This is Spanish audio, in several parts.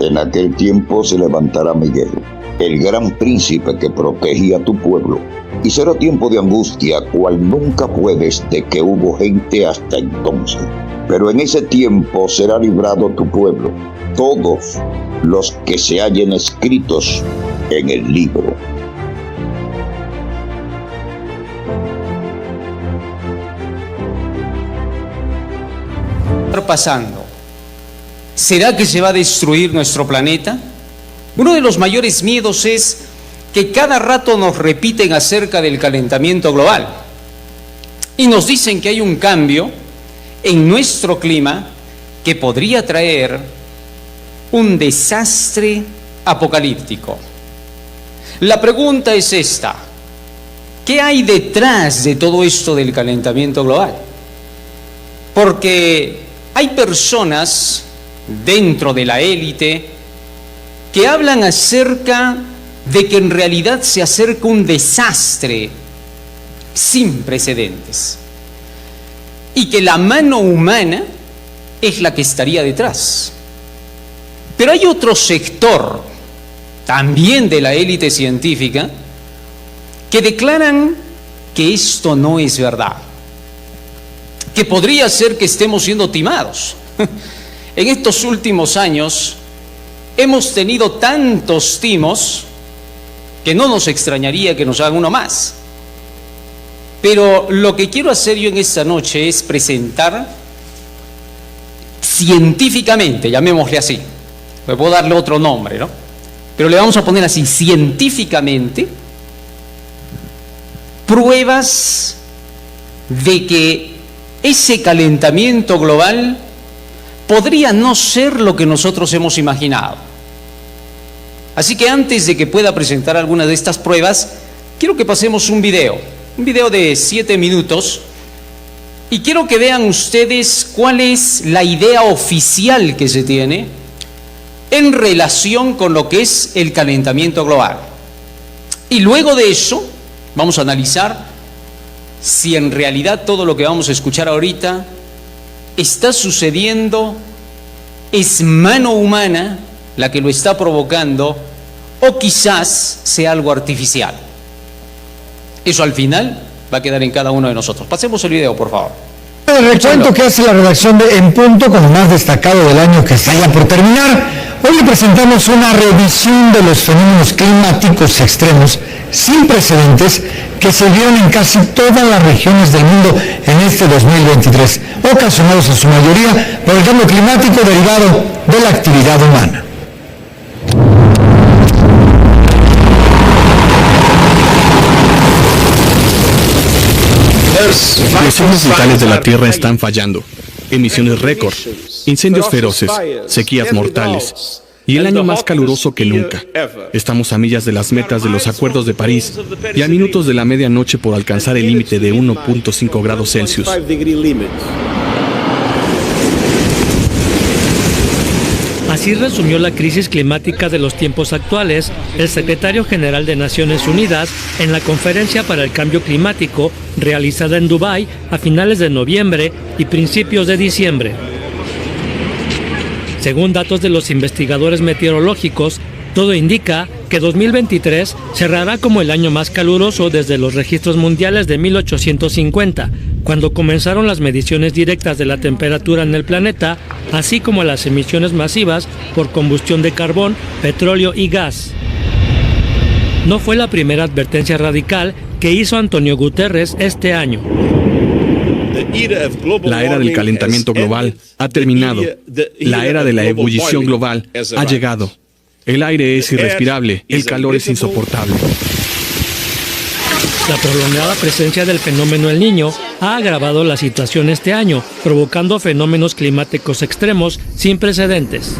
En aquel tiempo se levantará Miguel, el gran príncipe que protegía a tu pueblo, y será tiempo de angustia, cual nunca fue desde que hubo gente hasta entonces. Pero en ese tiempo será librado tu pueblo, todos los que se hallen escritos en el libro. Pasando. ¿Será que se va a destruir nuestro planeta? Uno de los mayores miedos es que cada rato nos repiten acerca del calentamiento global y nos dicen que hay un cambio en nuestro clima que podría traer un desastre apocalíptico. La pregunta es esta: ¿qué hay detrás de todo esto del calentamiento global? Porque hay personas dentro de la élite que hablan acerca de que en realidad se acerca un desastre sin precedentes y que la mano humana es la que estaría detrás. Pero hay otro sector, también de la élite científica, que declaran que esto no es verdad, que podría ser que estemos siendo timados. En estos últimos años hemos tenido tantos timos que no nos extrañaría que nos hagan uno más. Pero lo que quiero hacer yo en esta noche es presentar científicamente, llamémosle así, me puedo darle otro nombre, ¿no? Pero le vamos a poner así, científicamente, pruebas de que ese calentamiento global podría no ser lo que nosotros hemos imaginado. Así que antes de que pueda presentar alguna de estas pruebas, quiero que pasemos un video de 7 minutos, y quiero que vean ustedes cuál es la idea oficial que se tiene en relación con lo que es el calentamiento global. Y luego de eso, vamos a analizar si en realidad todo lo que vamos a escuchar ahorita está sucediendo, es mano humana la que lo está provocando, o quizás sea algo artificial. Eso al final va a quedar en cada uno de nosotros. Pasemos el video, por favor. El recuento que hace la redacción de En Punto con lo más destacado del año que está ya por terminar. Hoy le presentamos una revisión de los fenómenos climáticos extremos sin precedentes que se vieron en casi todas las regiones del mundo en este 2023, ocasionados en su mayoría por el cambio climático derivado de la actividad humana. Los signos vitales de la Tierra están fallando. Emisiones récord, incendios feroces, sequías mortales y el año más caluroso que nunca. Estamos a millas de las metas de los acuerdos de París y a minutos de la medianoche por alcanzar el límite de 1.5 grados Celsius. Así resumió la crisis climática de los tiempos actuales el secretario general de Naciones Unidas en la Conferencia para el Cambio Climático realizada en Dubái a finales de noviembre y principios de diciembre. Según datos de los investigadores meteorológicos, todo indica que 2023 cerrará como el año más caluroso desde los registros mundiales de 1850, cuando comenzaron las mediciones directas de la temperatura en el planeta, así como las emisiones masivas por combustión de carbón, petróleo y gas. No fue la primera advertencia radical que hizo Antonio Guterres este año. La era del calentamiento global ha terminado. La era de la ebullición global ha llegado. El aire es irrespirable, el calor es insoportable. La prolongada presencia del fenómeno El Niño ha agravado la situación este año, provocando fenómenos climáticos extremos sin precedentes.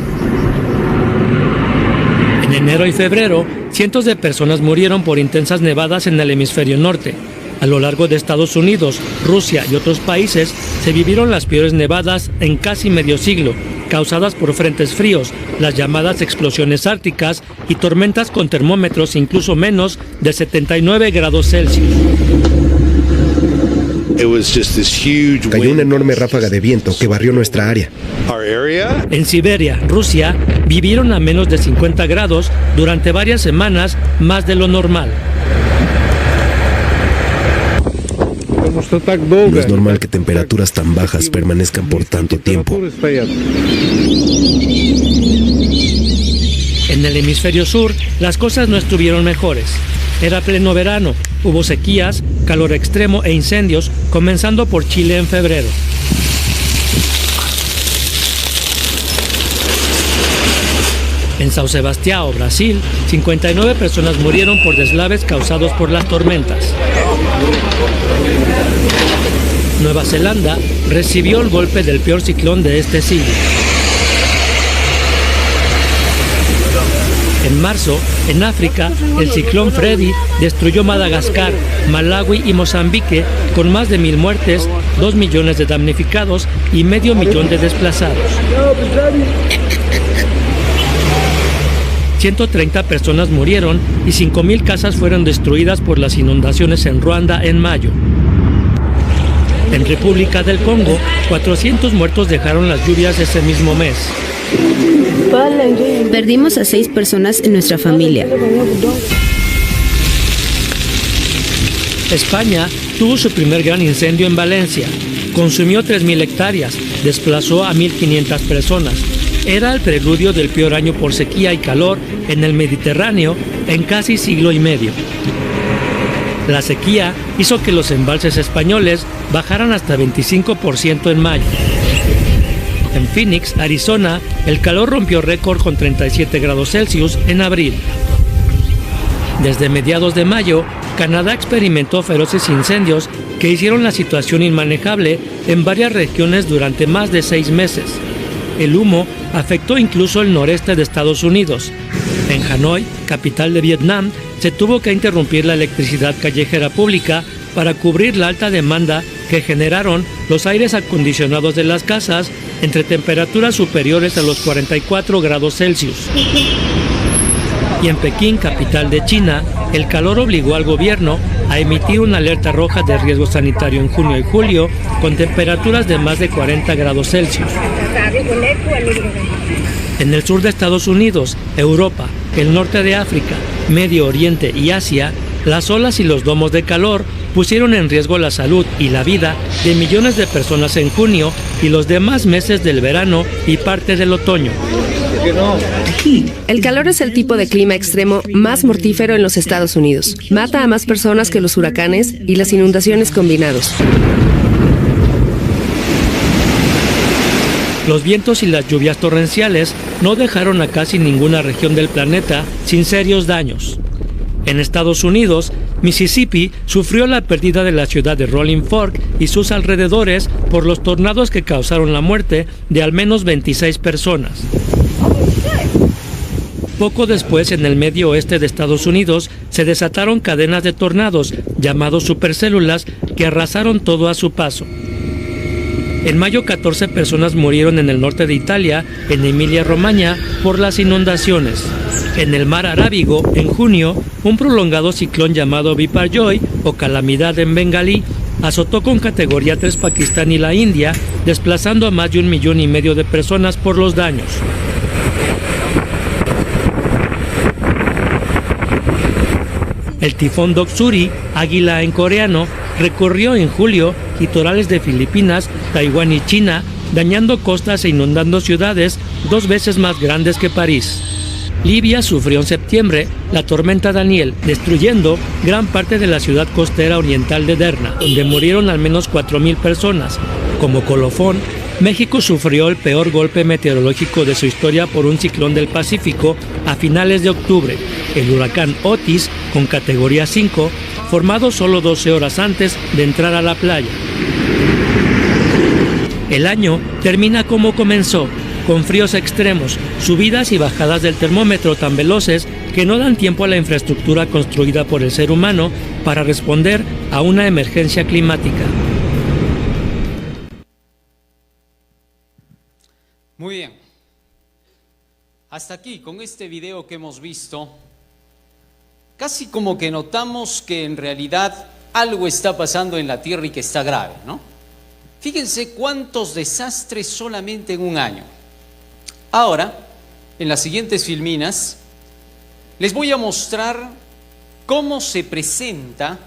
En enero y febrero, cientos de personas murieron por intensas nevadas en el hemisferio norte. A lo largo de Estados Unidos, Rusia y otros países se vivieron las peores nevadas en casi medio siglo, causadas por frentes fríos, las llamadas explosiones árticas y tormentas con termómetros incluso menos de 79 grados Celsius. Cayó una enorme ráfaga de viento que barrió nuestra área. En Siberia, Rusia, vivieron a menos de 50 grados durante varias semanas, más de lo normal. No es normal que temperaturas tan bajas permanezcan por tanto tiempo. En el hemisferio sur, las cosas no estuvieron mejores. Era pleno verano, hubo sequías, calor extremo e incendios, comenzando por Chile en febrero. En São Sebastião, Brasil, 59 personas murieron por deslaves causados por las tormentas. Nueva Zelanda recibió el golpe del peor ciclón de este siglo. En marzo, en África, el ciclón Freddy destruyó Madagascar, Malawi y Mozambique con más de 1.000 muertes, 2 millones de damnificados y medio millón de desplazados. 130 personas murieron y 5.000 casas fueron destruidas por las inundaciones en Ruanda en mayo. En República del Congo, 400 muertos dejaron las lluvias ese mismo mes. Perdimos a 6 personas en nuestra familia. España tuvo su primer gran incendio en Valencia. Consumió 3.000 hectáreas, desplazó a 1.500 personas. Era el preludio del peor año por sequía y calor en el Mediterráneo en casi siglo y medio. La sequía hizo que los embalses españoles bajaran hasta 25% en mayo. En Phoenix, Arizona, el calor rompió récord con 37 grados Celsius en abril. Desde mediados de mayo, Canadá experimentó feroces incendios que hicieron la situación inmanejable en varias regiones durante más de 6 meses. El humo afectó incluso el noreste de Estados Unidos. En Hanoi, capital de Vietnam, se tuvo que interrumpir la electricidad callejera pública para cubrir la alta demanda que generaron los aires acondicionados de las casas entre temperaturas superiores a los 44 grados Celsius. Y en Pekín, capital de China, el calor obligó al gobierno a emitir una alerta roja de riesgo sanitario en junio y julio con temperaturas de más de 40 grados Celsius. En el sur de Estados Unidos, Europa, el norte de África, Medio Oriente y Asia, las olas y los domos de calor pusieron en riesgo la salud y la vida de millones de personas en junio y los demás meses del verano y parte del otoño. El calor es el tipo de clima extremo más mortífero en los Estados Unidos. Mata a más personas que los huracanes y las inundaciones combinados. Los vientos y las lluvias torrenciales no dejaron a casi ninguna región del planeta sin serios daños. En Estados Unidos, Mississippi sufrió la pérdida de la ciudad de Rolling Fork y sus alrededores por los tornados que causaron la muerte de al menos 26 personas. Poco después, en el medio oeste de Estados Unidos, se desataron cadenas de tornados, llamados supercélulas, que arrasaron todo a su paso. En mayo, 14 personas murieron en el norte de Italia, en Emilia-Romagna, por las inundaciones. En el mar Arábigo, en junio, un prolongado ciclón llamado Biparjoy, o calamidad en bengalí, azotó con categoría 3 Pakistán y la India, desplazando a más de 1,5 millones de personas por los daños. El tifón Doksuri, águila en coreano, recorrió en julio litorales de Filipinas, Taiwán y China, dañando costas e inundando ciudades 2 veces más grandes que París. Libia sufrió en septiembre la tormenta Daniel, destruyendo gran parte de la ciudad costera oriental de Derna, donde murieron al menos 4.000 personas. Como colofón, México sufrió el peor golpe meteorológico de su historia por un ciclón del Pacífico a finales de octubre, el huracán Otis, con categoría 5, formado solo 12 horas antes de entrar a la playa. El año termina como comenzó, con fríos extremos, subidas y bajadas del termómetro tan veloces que no dan tiempo a la infraestructura construida por el ser humano para responder a una emergencia climática. Muy bien. Hasta aquí, con este video que hemos visto, casi como que notamos que en realidad algo está pasando en la Tierra y que está grave, ¿no? Fíjense cuántos desastres solamente en un año. Ahora, en las siguientes filminas, les voy a mostrar cómo se presenta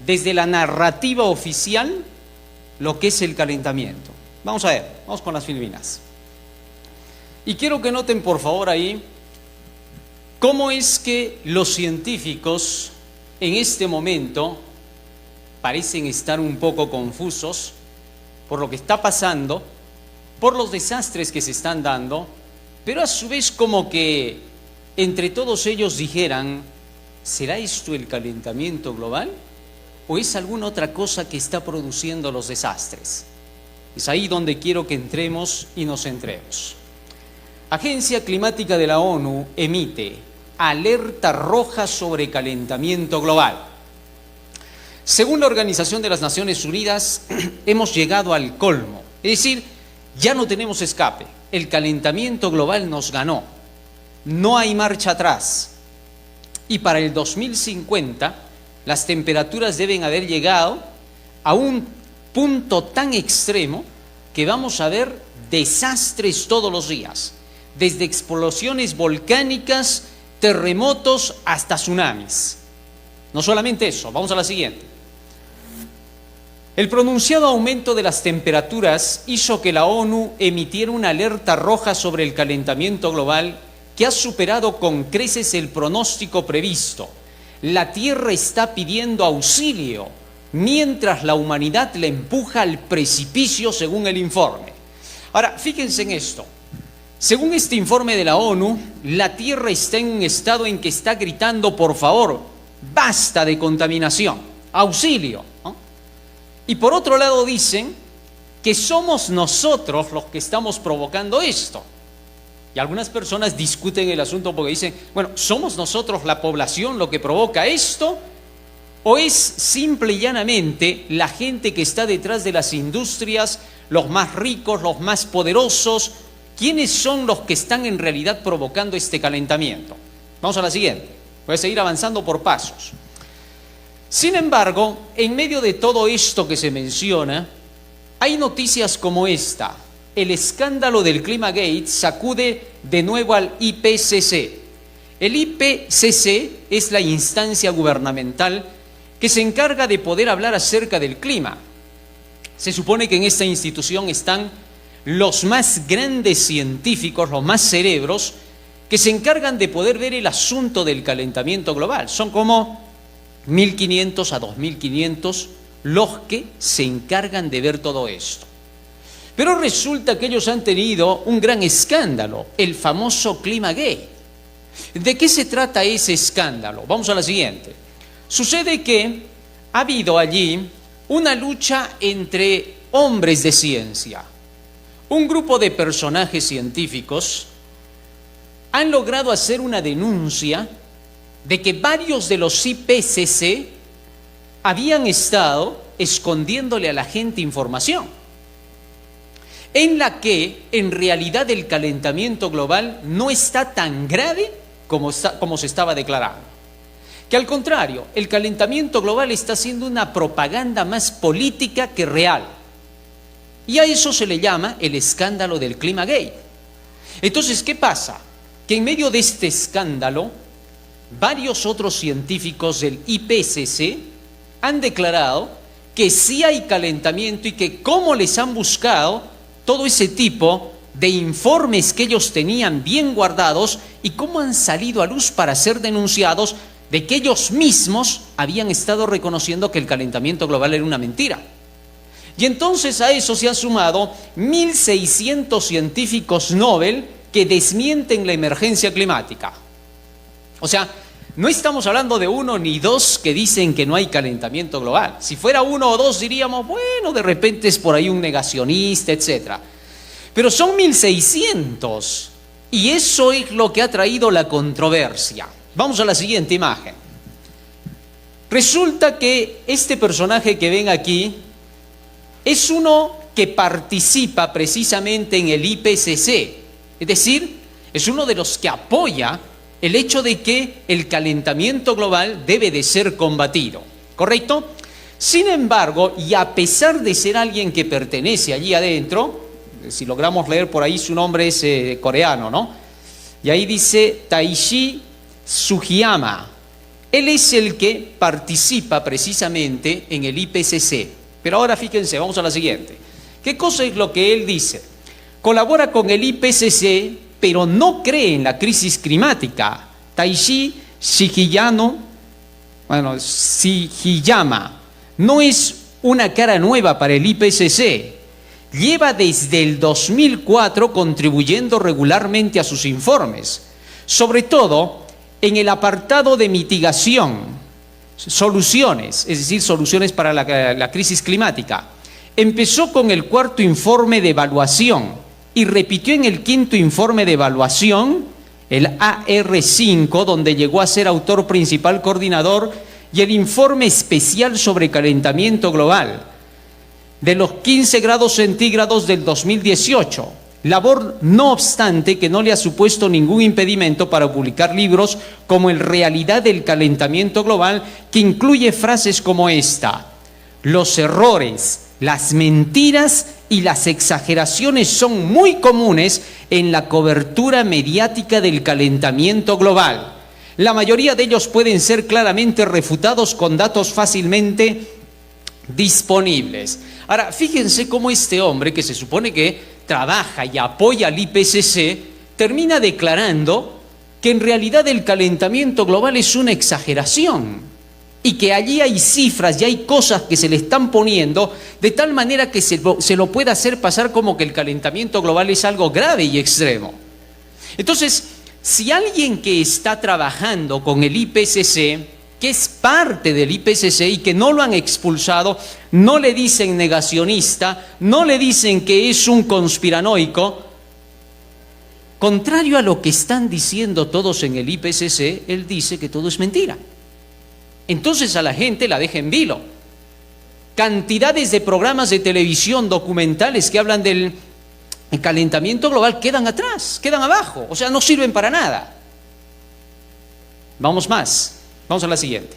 desde la narrativa oficial lo que es el calentamiento. Vamos a ver, vamos con las filminas. Y quiero que noten por favor ahí cómo es que los científicos en este momento parecen estar un poco confusos por lo que está pasando, por los desastres que se están dando, pero a su vez como que entre todos ellos dijeran, ¿será esto el calentamiento global? ¿O es alguna otra cosa que está produciendo los desastres? Es ahí donde quiero que entremos y nos centremos. Agencia Climática de la ONU emite alerta roja sobre calentamiento global. Según la Organización de las Naciones Unidas, hemos llegado al colmo. Es decir, ya no tenemos escape. El calentamiento global nos ganó. No hay marcha atrás. Y para el 2050, las temperaturas deben haber llegado a un punto tan extremo que vamos a ver desastres todos los días. Desde explosiones volcánicas, terremotos hasta tsunamis. No solamente eso, vamos a la siguiente. El pronunciado aumento de las temperaturas hizo que la ONU emitiera una alerta roja sobre el calentamiento global que ha superado con creces el pronóstico previsto. La Tierra está pidiendo auxilio, mientras la humanidad le empuja al precipicio, según el informe. Ahora, fíjense en esto. Según este informe de la ONU, la Tierra está en un estado en que está gritando, por favor, basta de contaminación, auxilio, ¿no? Y por otro lado dicen que somos nosotros los que estamos provocando esto. Y algunas personas discuten el asunto porque dicen, bueno, ¿somos nosotros la población lo que provoca esto? ¿O es simple y llanamente la gente que está detrás de las industrias, los más ricos, los más poderosos? ¿Quiénes son los que están en realidad provocando este calentamiento? Vamos a la siguiente. Voy a seguir avanzando por pasos. Sin embargo, en medio de todo esto que se menciona, hay noticias como esta. El escándalo del Climagate sacude de nuevo al IPCC. El IPCC es la instancia gubernamental que se encarga de poder hablar acerca del clima. Se supone que en esta institución están los más grandes científicos, los más cerebros, que se encargan de poder ver el asunto del calentamiento global. Son como 1.500 a 2.500 los que se encargan de ver todo esto. Pero resulta que ellos han tenido un gran escándalo, el famoso Climagate. ¿De qué se trata ese escándalo? Vamos a la siguiente. Sucede que ha habido allí una lucha entre hombres de ciencia. Un grupo de personajes científicos han logrado hacer una denuncia de que varios de los IPCC habían estado escondiéndole a la gente información, en la que en realidad el calentamiento global no está tan grave como se estaba declarando. Que al contrario, el calentamiento global está siendo una propaganda más política que real. Y a eso se le llama el escándalo del Climagate. Entonces, ¿qué pasa? Que en medio de este escándalo, varios otros científicos del IPCC han declarado que sí hay calentamiento y que cómo les han buscado todo ese tipo de informes que ellos tenían bien guardados y cómo han salido a luz para ser denunciados de que ellos mismos habían estado reconociendo que el calentamiento global era una mentira. Y entonces a eso se han sumado 1.600 científicos Nobel que desmienten la emergencia climática. O sea, no estamos hablando de uno ni dos que dicen que no hay calentamiento global. Si fuera uno o dos diríamos, bueno, de repente es por ahí un negacionista, etc. Pero son 1.600 y eso es lo que ha traído la controversia. Vamos a la siguiente imagen. Resulta que este personaje que ven aquí es uno que participa precisamente en el IPCC. Es decir, es uno de los que apoya el hecho de que el calentamiento global debe de ser combatido. ¿correcto? Sin embargo, y a pesar de ser alguien que pertenece allí adentro, si logramos leer por ahí, su nombre es coreano, ¿no? Y ahí dice Taishi Sugiyama. Él es el que participa precisamente en el IPCC. Pero ahora fíjense, vamos a la siguiente. ¿Qué cosa es lo que él dice? Colabora con el IPCC, pero no cree en la crisis climática. Taishi Sugiyama no es una cara nueva para el IPCC. Lleva desde el 2004 contribuyendo regularmente a sus informes, sobre todo en el apartado de mitigación, soluciones, es decir, soluciones para la crisis climática. Empezó con el 4º informe de evaluación y repitió en el 5º informe de evaluación, el AR5, donde llegó a ser autor principal coordinador, y el informe especial sobre calentamiento global de los 15 grados centígrados del 2018. Labor, no obstante, que no le ha supuesto ningún impedimento para publicar libros como El Realidad del Calentamiento Global, que incluye frases como esta: los errores, las mentiras y las exageraciones son muy comunes en la cobertura mediática del calentamiento global. La mayoría de ellos pueden ser claramente refutados con datos fácilmente disponibles. Ahora, fíjense cómo este hombre, que se supone que trabaja y apoya al IPCC, termina declarando que en realidad el calentamiento global es una exageración y que allí hay cifras y hay cosas que se le están poniendo de tal manera que se lo pueda hacer pasar como que el calentamiento global es algo grave y extremo. Entonces, si alguien que está trabajando con el IPCC, que es parte del IPCC y que no lo han expulsado, no le dicen negacionista, no le dicen que es un conspiranoico, contrario a lo que están diciendo todos en el IPCC, él dice que todo es mentira. Entonces a la gente la deja en vilo. Cantidades de programas de televisión, documentales que hablan del calentamiento global quedan atrás, quedan abajo, o sea, no sirven para nada. Vamos a la siguiente.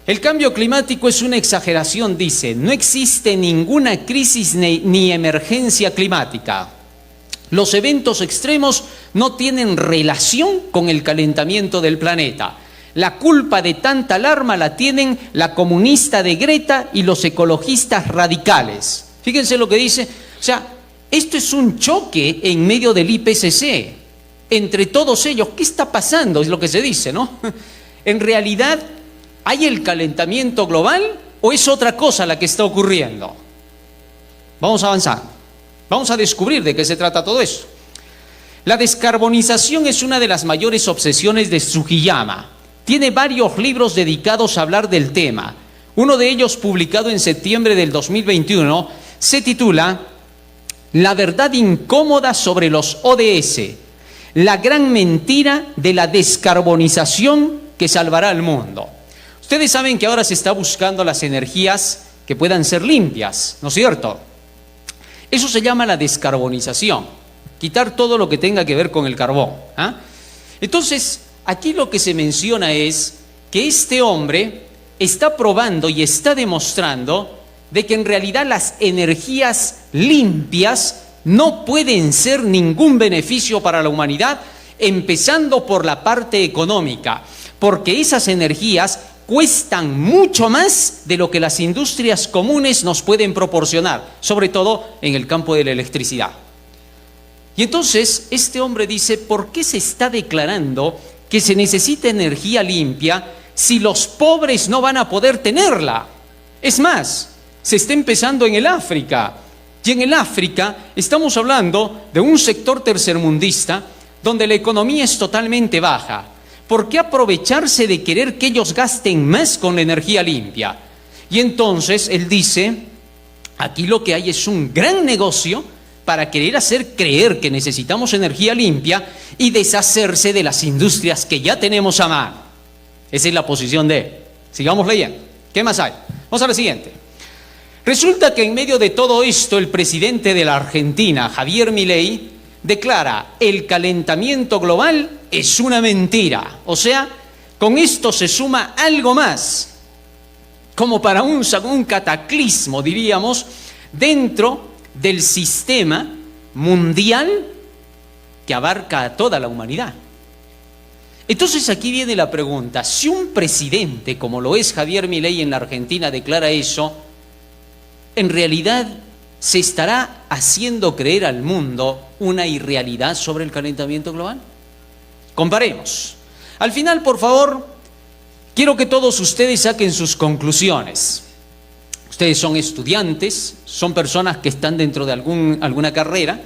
El cambio climático es una exageración, dice. No existe ninguna crisis ni emergencia climática. Los eventos extremos no tienen relación con el calentamiento del planeta. La culpa de tanta alarma la tienen la comunista de Greta y los ecologistas radicales. Fíjense lo que dice. O sea, esto es un choque en medio del IPCC. Entre todos ellos, ¿qué está pasando? Es lo que se dice, ¿no? ¿En realidad hay el calentamiento global o es otra cosa la que está ocurriendo? Vamos a avanzar. Vamos a descubrir de qué se trata todo eso. La descarbonización es una de las mayores obsesiones de Sugiyama. Tiene varios libros dedicados a hablar del tema. Uno de ellos, publicado en septiembre del 2021, se titula La verdad incómoda sobre los ODS. La gran mentira de la descarbonización que salvará al mundo. Ustedes saben que ahora se está buscando las energías que puedan ser limpias, ¿no es cierto? Eso se llama la descarbonización, quitar todo lo que tenga que ver con el carbón. Entonces, aquí lo que se menciona es que este hombre está probando y está demostrando de que en realidad las energías limpias no pueden ser ningún beneficio para la humanidad, empezando por la parte económica, porque esas energías cuestan mucho más de lo que las industrias comunes nos pueden proporcionar, sobre todo en el campo de la electricidad. Y entonces este hombre dice, ¿por qué se está declarando que se necesita energía limpia si los pobres no van a poder tenerla? Es más, se está empezando en el África. Y en el África estamos hablando de un sector tercermundista donde la economía es totalmente baja. ¿Por qué aprovecharse de querer que ellos gasten más con la energía limpia? Y entonces él dice, aquí lo que hay es un gran negocio para querer hacer creer que necesitamos energía limpia y deshacerse de las industrias que ya tenemos a mano. Esa es la posición de él. Sigamos leyendo. ¿Qué más hay? Vamos a la siguiente. Resulta que en medio de todo esto, el presidente de la Argentina, Javier Milei, declara: el calentamiento global es una mentira. O sea, con esto se suma algo más. como para un cataclismo, diríamos, dentro del sistema mundial que abarca a toda la humanidad. Entonces aquí viene la pregunta: si un presidente como lo es Javier Milei en la Argentina declara eso, ¿en realidad se estará haciendo creer al mundo una irrealidad sobre el calentamiento global? Comparemos. Al final, por favor, quiero que todos ustedes saquen sus conclusiones. Ustedes son estudiantes, son personas que están dentro de alguna carrera,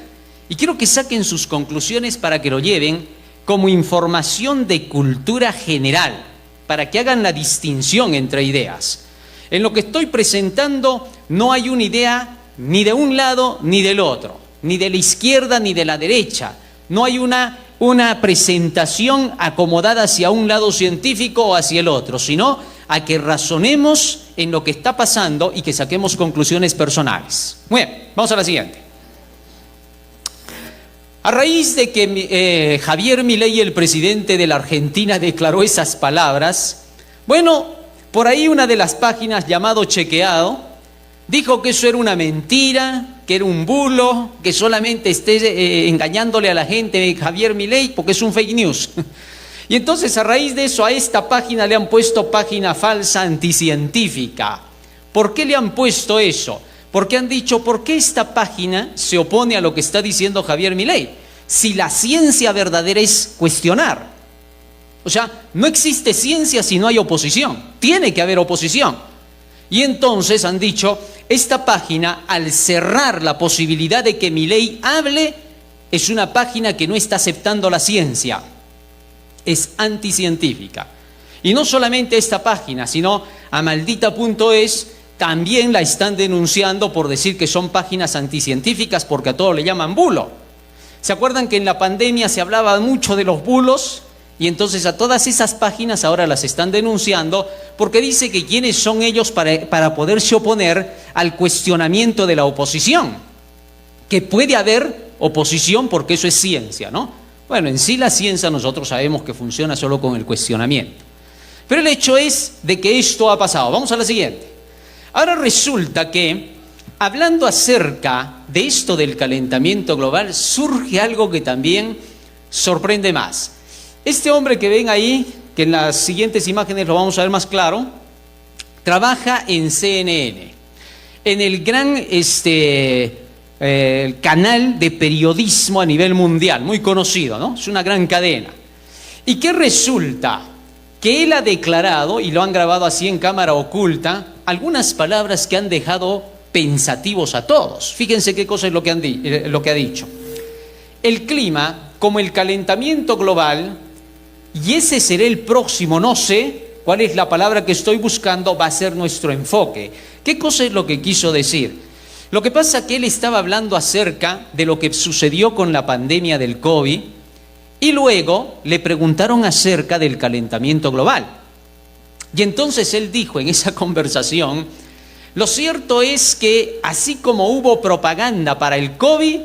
y quiero que saquen sus conclusiones para que lo lleven como información de cultura general, para que hagan la distinción entre ideas. En lo que estoy presentando no hay una idea ni de un lado ni del otro, ni de la izquierda ni de la derecha. No hay una presentación acomodada hacia un lado científico o hacia el otro, sino a que razonemos en lo que está pasando y que saquemos conclusiones personales. Muy bien, vamos a la siguiente. A raíz de que Javier Milei, el presidente de la Argentina, declaró esas palabras, bueno, por ahí una de las páginas llamado Chequeado dijo que eso era una mentira, que era un bulo, que solamente esté engañándole a la gente Javier Milei porque es un fake news. Y entonces a raíz de eso a esta página le han puesto página falsa anticientífica. ¿Por qué le han puesto eso? Porque han dicho, ¿por qué esta página se opone a lo que está diciendo Javier Milei? Si la ciencia verdadera es cuestionar. O sea, no existe ciencia si no hay oposición. Tiene que haber oposición. Y entonces han dicho, esta página, al cerrar la posibilidad de que Milei hable, es una página que no está aceptando la ciencia. Es anticientífica. Y no solamente esta página, sino a maldita.es también la están denunciando por decir que son páginas anticientíficas porque a todo le llaman bulo. ¿Se acuerdan que en la pandemia se hablaba mucho de los bulos? Y entonces a todas esas páginas ahora las están denunciando porque dice que quiénes son ellos para poderse oponer al cuestionamiento de la oposición. Que puede haber oposición porque eso es ciencia, ¿no? Bueno, en sí la ciencia nosotros sabemos que funciona solo con el cuestionamiento. Pero el hecho es de que esto ha pasado. Vamos a la siguiente. Ahora resulta que, hablando acerca de esto del calentamiento global, surge algo que también sorprende más. Este hombre que ven ahí, que en las siguientes imágenes lo vamos a ver más claro, trabaja en CNN, en el gran canal de periodismo a nivel mundial, muy conocido, ¿no? Es una gran cadena. ¿Y qué resulta? Que él ha declarado, y lo han grabado así en cámara oculta, algunas palabras que han dejado pensativos a todos. Fíjense qué cosa es lo que ha dicho. El clima, como el calentamiento global, y ese será el próximo, no sé cuál es la palabra que estoy buscando, va a ser nuestro enfoque. ¿Qué cosa es lo que quiso decir? Lo que pasa es que él estaba hablando acerca de lo que sucedió con la pandemia del COVID y luego le preguntaron acerca del calentamiento global. Y entonces él dijo en esa conversación, lo cierto es que así como hubo propaganda para el COVID,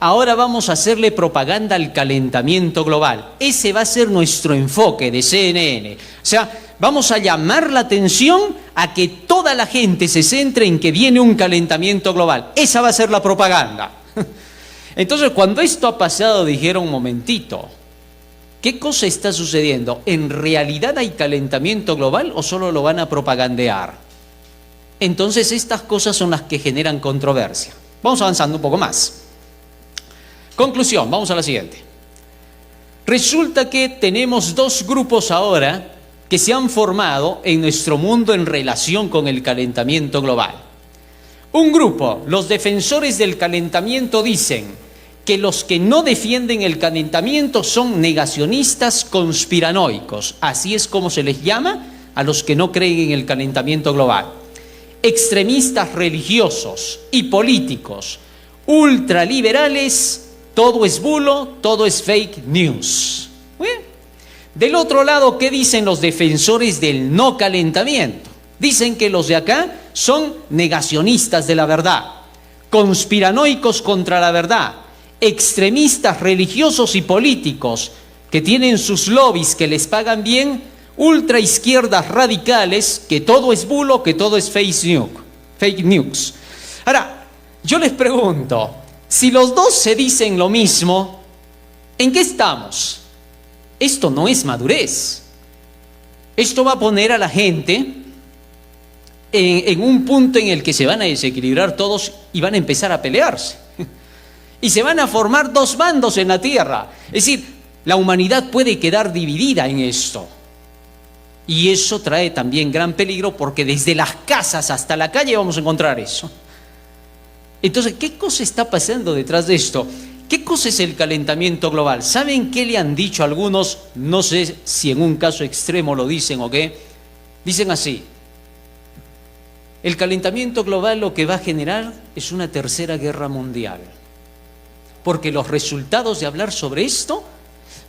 ahora vamos a hacerle propaganda al calentamiento global. Ese va a ser nuestro enfoque de CNN. O sea, vamos a llamar la atención a que toda la gente se centre en que viene un calentamiento global. Esa va a ser la propaganda. Entonces, cuando esto ha pasado, dijeron, un momentito, ¿qué cosa está sucediendo? ¿En realidad hay calentamiento global o solo lo van a propagandear? Entonces, estas cosas son las que generan controversia. Vamos avanzando un poco más. Conclusión, vamos a la siguiente. Resulta que tenemos dos grupos ahora que se han formado en nuestro mundo en relación con el calentamiento global. Un grupo, los defensores del calentamiento, dicen que los que no defienden el calentamiento son negacionistas conspiranoicos, así es como se les llama a los que no creen en el calentamiento global. Extremistas religiosos y políticos, ultraliberales, todo es bulo, todo es fake news. Del otro lado, ¿qué dicen los defensores del no calentamiento? Dicen que los de acá son negacionistas de la verdad, conspiranoicos contra la verdad, extremistas religiosos y políticos que tienen sus lobbies que les pagan bien, ultraizquierdas radicales, que todo es bulo, que todo es fake news. Ahora, yo les pregunto, si los dos se dicen lo mismo, ¿en qué estamos? Esto no es madurez. Esto va a poner a la gente en un punto en el que se van a desequilibrar todos y van a empezar a pelearse. Y se van a formar dos bandos en la tierra. Es decir, la humanidad puede quedar dividida en esto. Y eso trae también gran peligro porque desde las casas hasta la calle vamos a encontrar eso. Entonces, ¿qué cosa está pasando detrás de esto? ¿Qué cosa es el calentamiento global? ¿Saben qué le han dicho algunos? No sé si en un caso extremo lo dicen o qué. Dicen así: el calentamiento global lo que va a generar es una tercera guerra mundial. Porque los resultados de hablar sobre esto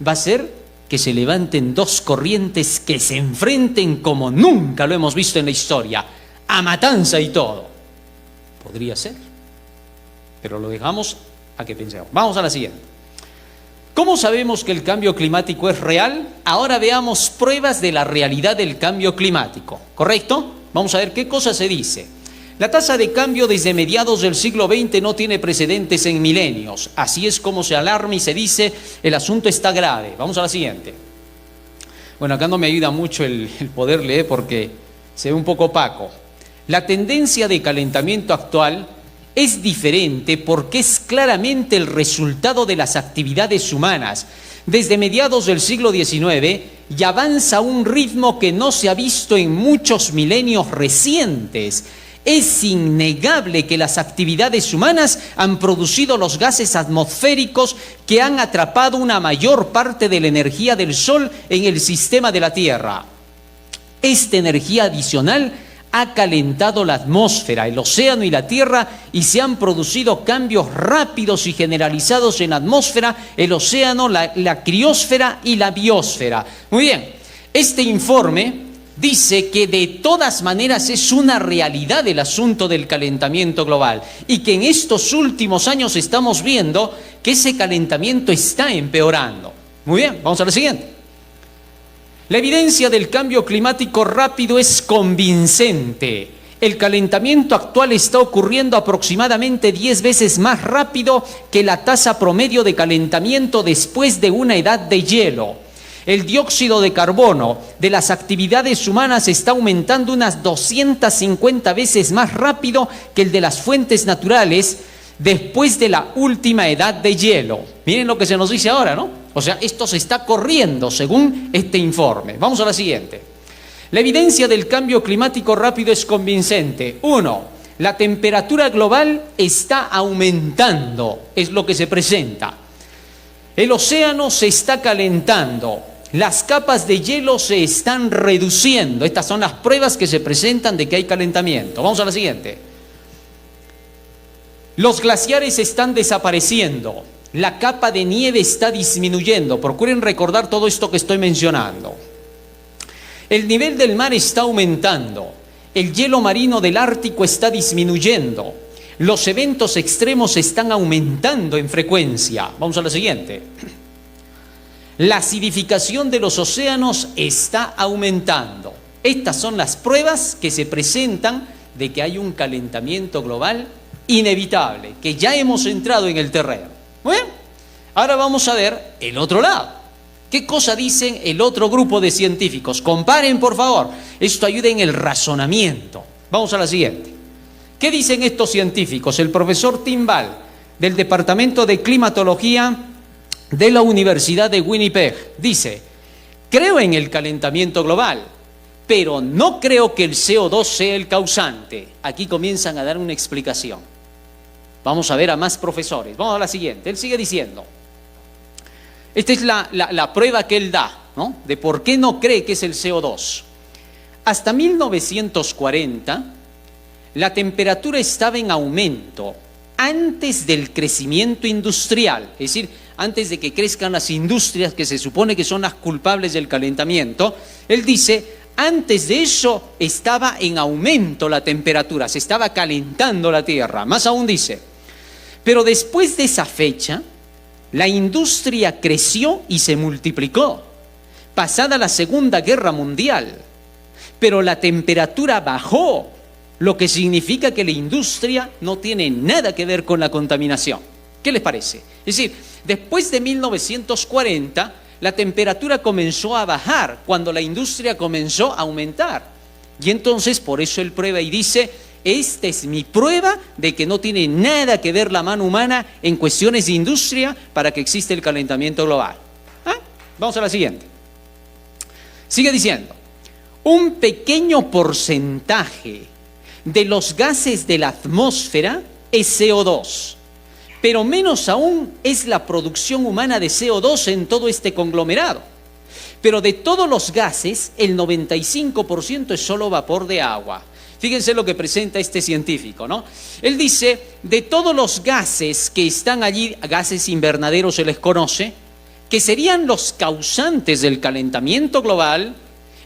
va a ser que se levanten dos corrientes que se enfrenten como nunca lo hemos visto en la historia, a matanza y todo. Podría ser, pero lo dejamos a que pensemos. Vamos a la siguiente. ¿Cómo sabemos que el cambio climático es real? Ahora veamos pruebas de la realidad del cambio climático, ¿correcto? Vamos a ver qué cosa se dice. La tasa de cambio desde mediados del siglo XX no tiene precedentes en milenios. Así es como se alarma y se dice, el asunto está grave. Vamos a la siguiente. Bueno, acá no me ayuda mucho el poder leer porque se ve un poco opaco. La tendencia de calentamiento actual es diferente porque es claramente el resultado de las actividades humanas desde mediados del siglo XIX y avanza a un ritmo que no se ha visto en muchos milenios recientes. Es innegable que las actividades humanas han producido los gases atmosféricos que han atrapado una mayor parte de la energía del Sol en el sistema de la Tierra. Esta energía adicional ha calentado la atmósfera, el océano y la tierra y se han producido cambios rápidos y generalizados en la atmósfera, el océano, la criosfera y la biosfera. Muy bien, este informe dice que de todas maneras es una realidad el asunto del calentamiento global y que en estos últimos años estamos viendo que ese calentamiento está empeorando. Muy bien, vamos a la siguiente. La evidencia del cambio climático rápido es convincente. El calentamiento actual está ocurriendo aproximadamente 10 veces más rápido que la tasa promedio de calentamiento después de una edad de hielo. El dióxido de carbono de las actividades humanas está aumentando unas 250 veces más rápido que el de las fuentes naturales después de la última edad de hielo. Miren lo que se nos dice ahora, ¿no? O sea, esto se está corriendo según este informe. Vamos a la siguiente. La evidencia del cambio climático rápido es convincente. 1. La temperatura global está aumentando, es lo que se presenta. El océano se está calentando. Las capas de hielo se están reduciendo. Estas son las pruebas que se presentan de que hay calentamiento. Vamos a la siguiente. Los glaciares están desapareciendo. La capa de nieve está disminuyendo. Procuren recordar todo esto que estoy mencionando. El nivel del mar está aumentando. El hielo marino del Ártico está disminuyendo. Los eventos extremos están aumentando en frecuencia. Vamos a la siguiente. La acidificación de los océanos está aumentando. Estas son las pruebas que se presentan de que hay un calentamiento global inevitable, que ya hemos entrado en el terreno. Muy bien, ahora vamos a ver el otro lado. ¿Qué cosa dicen el otro grupo de científicos? Comparen, por favor. Esto ayuda en el razonamiento. Vamos a la siguiente. ¿Qué dicen estos científicos? El profesor Tim Ball, del Departamento de Climatología de la Universidad de Winnipeg, dice: creo en el calentamiento global, pero no creo que el CO2 sea el causante. Aquí comienzan a dar una explicación. Vamos a ver a más profesores. Vamos a la siguiente. Él sigue diciendo. Esta es la prueba que él da, ¿no? De por qué no cree que es el CO2. Hasta 1940, la temperatura estaba en aumento antes del crecimiento industrial. Es decir, antes de que crezcan las industrias que se supone que son las culpables del calentamiento. Él dice, antes de eso estaba en aumento la temperatura, se estaba calentando la Tierra. Más aún dice, pero después de esa fecha, la industria creció y se multiplicó. pasada la Segunda Guerra Mundial, pero la temperatura bajó, lo que significa que la industria no tiene nada que ver con la contaminación. ¿Qué les parece? Es decir, después de 1940, la temperatura comenzó a bajar cuando la industria comenzó a aumentar. Y entonces, por eso él prueba y dice, esta es mi prueba de que no tiene nada que ver la mano humana en cuestiones de industria para que exista el calentamiento global. Vamos a la siguiente. Sigue diciendo, un pequeño porcentaje de los gases de la atmósfera es CO2, pero menos aún es la producción humana de CO2 en todo este conglomerado. Pero de todos los gases, el 95% es solo vapor de agua. Fíjense lo que presenta este científico, ¿no? Él dice, de todos los gases que están allí, gases invernaderos se les conoce, que serían los causantes del calentamiento global,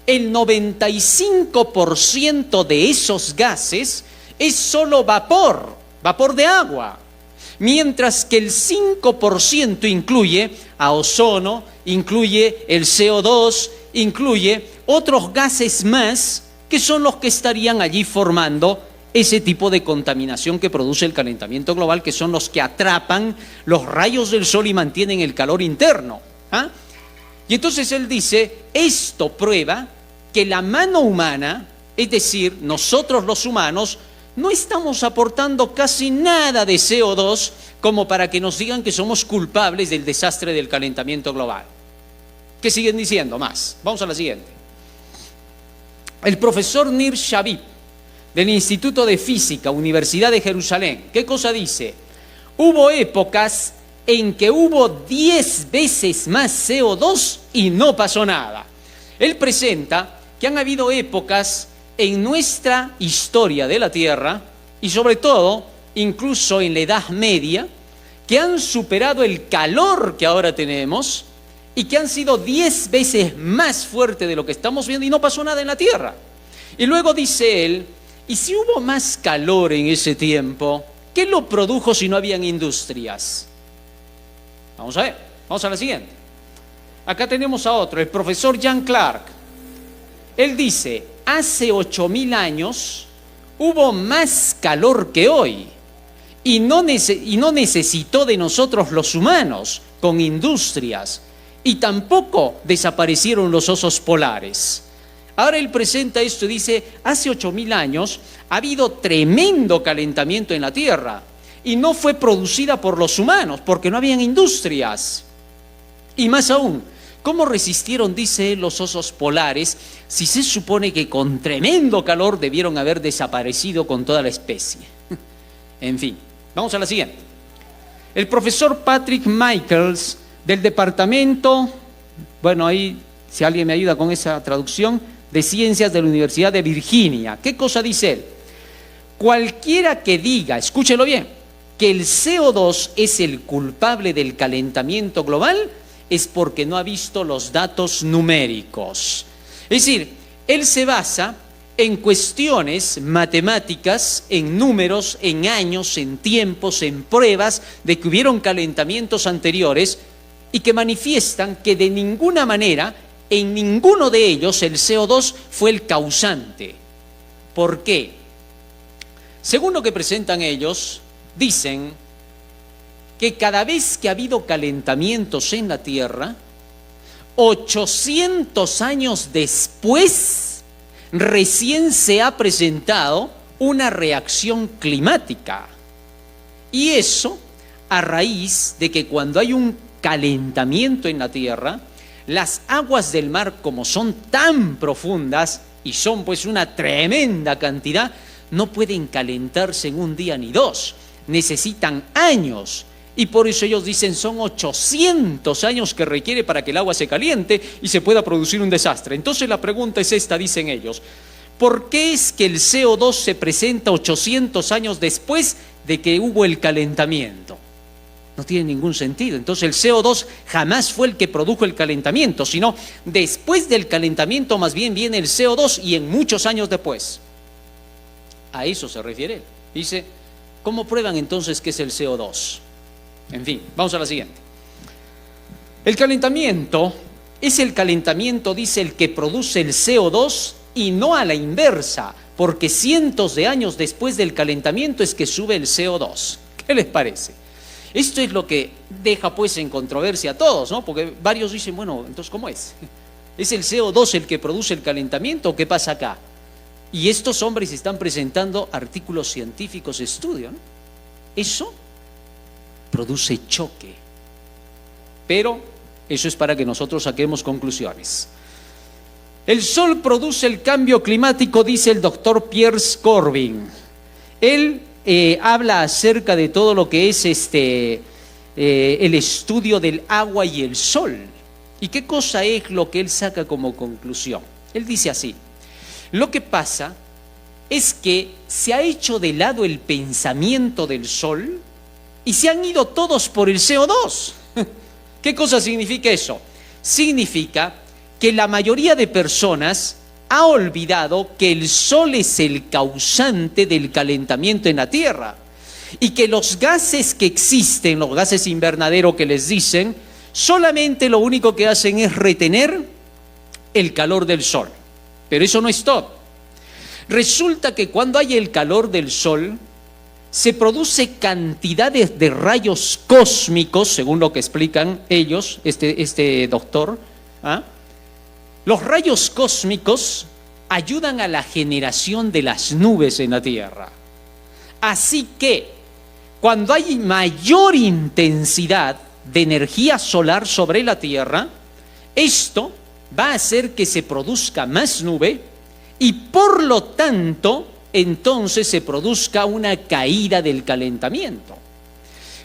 el 95% de esos gases es solo vapor de agua, mientras que el 5% incluye a ozono, incluye el CO2, incluye otros gases más que son los que estarían allí formando ese tipo de contaminación que produce el calentamiento global, que son los que atrapan los rayos del sol y mantienen el calor interno. Y entonces él dice, esto prueba que la mano humana, es decir, nosotros los humanos, no estamos aportando casi nada de CO2 como para que nos digan que somos culpables del desastre del calentamiento global. ¿Qué siguen diciendo más? Vamos a la siguiente. El profesor Nir Shabib, del Instituto de Física, Universidad de Jerusalén, ¿qué cosa dice? Hubo épocas en que hubo 10 veces más CO2 y no pasó nada. Él presenta que han habido épocas en nuestra historia de la Tierra, y sobre todo, incluso en la Edad Media, que han superado el calor que ahora tenemos y que han sido 10 veces más fuerte de lo que estamos viendo y no pasó nada en la Tierra. Y luego dice él, ¿y si hubo más calor en ese tiempo? ¿Qué lo produjo si no habían industrias? Vamos a ver, vamos a la siguiente. Acá tenemos a otro, el profesor Jan Clark. Él dice, hace 8.000 años hubo más calor que hoy y no necesitó de nosotros los humanos con industrias, y tampoco desaparecieron los osos polares. Ahora él presenta esto y dice, hace 8.000 años ha habido tremendo calentamiento en la Tierra y no fue producida por los humanos porque no habían industrias. Y más aún, ¿cómo resistieron, dice él, los osos polares si se supone que con tremendo calor debieron haber desaparecido con toda la especie? En fin, vamos a la siguiente. El profesor Patrick Michaels, del departamento, bueno, ahí si alguien me ayuda con esa traducción, de Ciencias de la Universidad de Virginia. ¿Qué cosa dice él? Cualquiera que diga, escúchelo bien, que el CO2 es el culpable del calentamiento global es porque no ha visto los datos numéricos. Es decir, él se basa en cuestiones matemáticas, en números, en años, en tiempos, en pruebas de que hubieron calentamientos anteriores y que manifiestan que de ninguna manera, en ninguno de ellos, el CO2 fue el causante. ¿Por qué? Según lo que presentan ellos, dicen que cada vez que ha habido calentamientos en la Tierra, 800 años después, recién se ha presentado una reacción climática. Y eso a raíz de que cuando hay un calentamiento en la Tierra, las aguas del mar, como son tan profundas y son pues una tremenda cantidad, no pueden calentarse en un día ni dos, necesitan años. Y por eso ellos dicen son 800 años que requiere para que el agua se caliente y se pueda producir un desastre. Entonces la pregunta es esta, dicen ellos: ¿por qué es que el CO2 se presenta 800 años después de que hubo el calentamiento? No tiene ningún sentido. Entonces el CO2 jamás fue el que produjo el calentamiento, sino después del calentamiento más bien viene el CO2 y en muchos años después. A eso se refiere él. Dice, ¿cómo prueban entonces qué es el CO2? En fin, vamos a la siguiente. El calentamiento es el calentamiento, dice, el que produce el CO2 y no a la inversa, porque cientos de años después del calentamiento es que sube el CO2. ¿Qué les parece? Esto es lo que deja pues en controversia a todos, ¿no? Porque varios dicen, bueno, entonces ¿cómo es? ¿Es el CO2 el que produce el calentamiento o qué pasa acá? Y estos hombres están presentando artículos científicos de estudio, ¿no? Eso produce choque. Pero eso es para que nosotros saquemos conclusiones. El sol produce el cambio climático, dice el doctor Piers Corbin. Él habla acerca de todo lo que es el estudio del agua y el sol. ¿Y qué cosa es lo que él saca como conclusión? Él dice así: lo que pasa es que se ha hecho de lado el pensamiento del sol y se han ido todos por el CO2. ¿Qué cosa significa eso? Significa que la mayoría de personas ha olvidado que el sol es el causante del calentamiento en la Tierra y que los gases que existen, los gases invernadero que les dicen, solamente lo único que hacen es retener el calor del sol. Pero eso no es todo. Resulta que cuando hay el calor del sol, se produce cantidades de rayos cósmicos, según lo que explican ellos, este doctor. Los rayos cósmicos ayudan a la generación de las nubes en la Tierra. Así que, cuando hay mayor intensidad de energía solar sobre la Tierra, esto va a hacer que se produzca más nube y por lo tanto entonces se produzca una caída del calentamiento.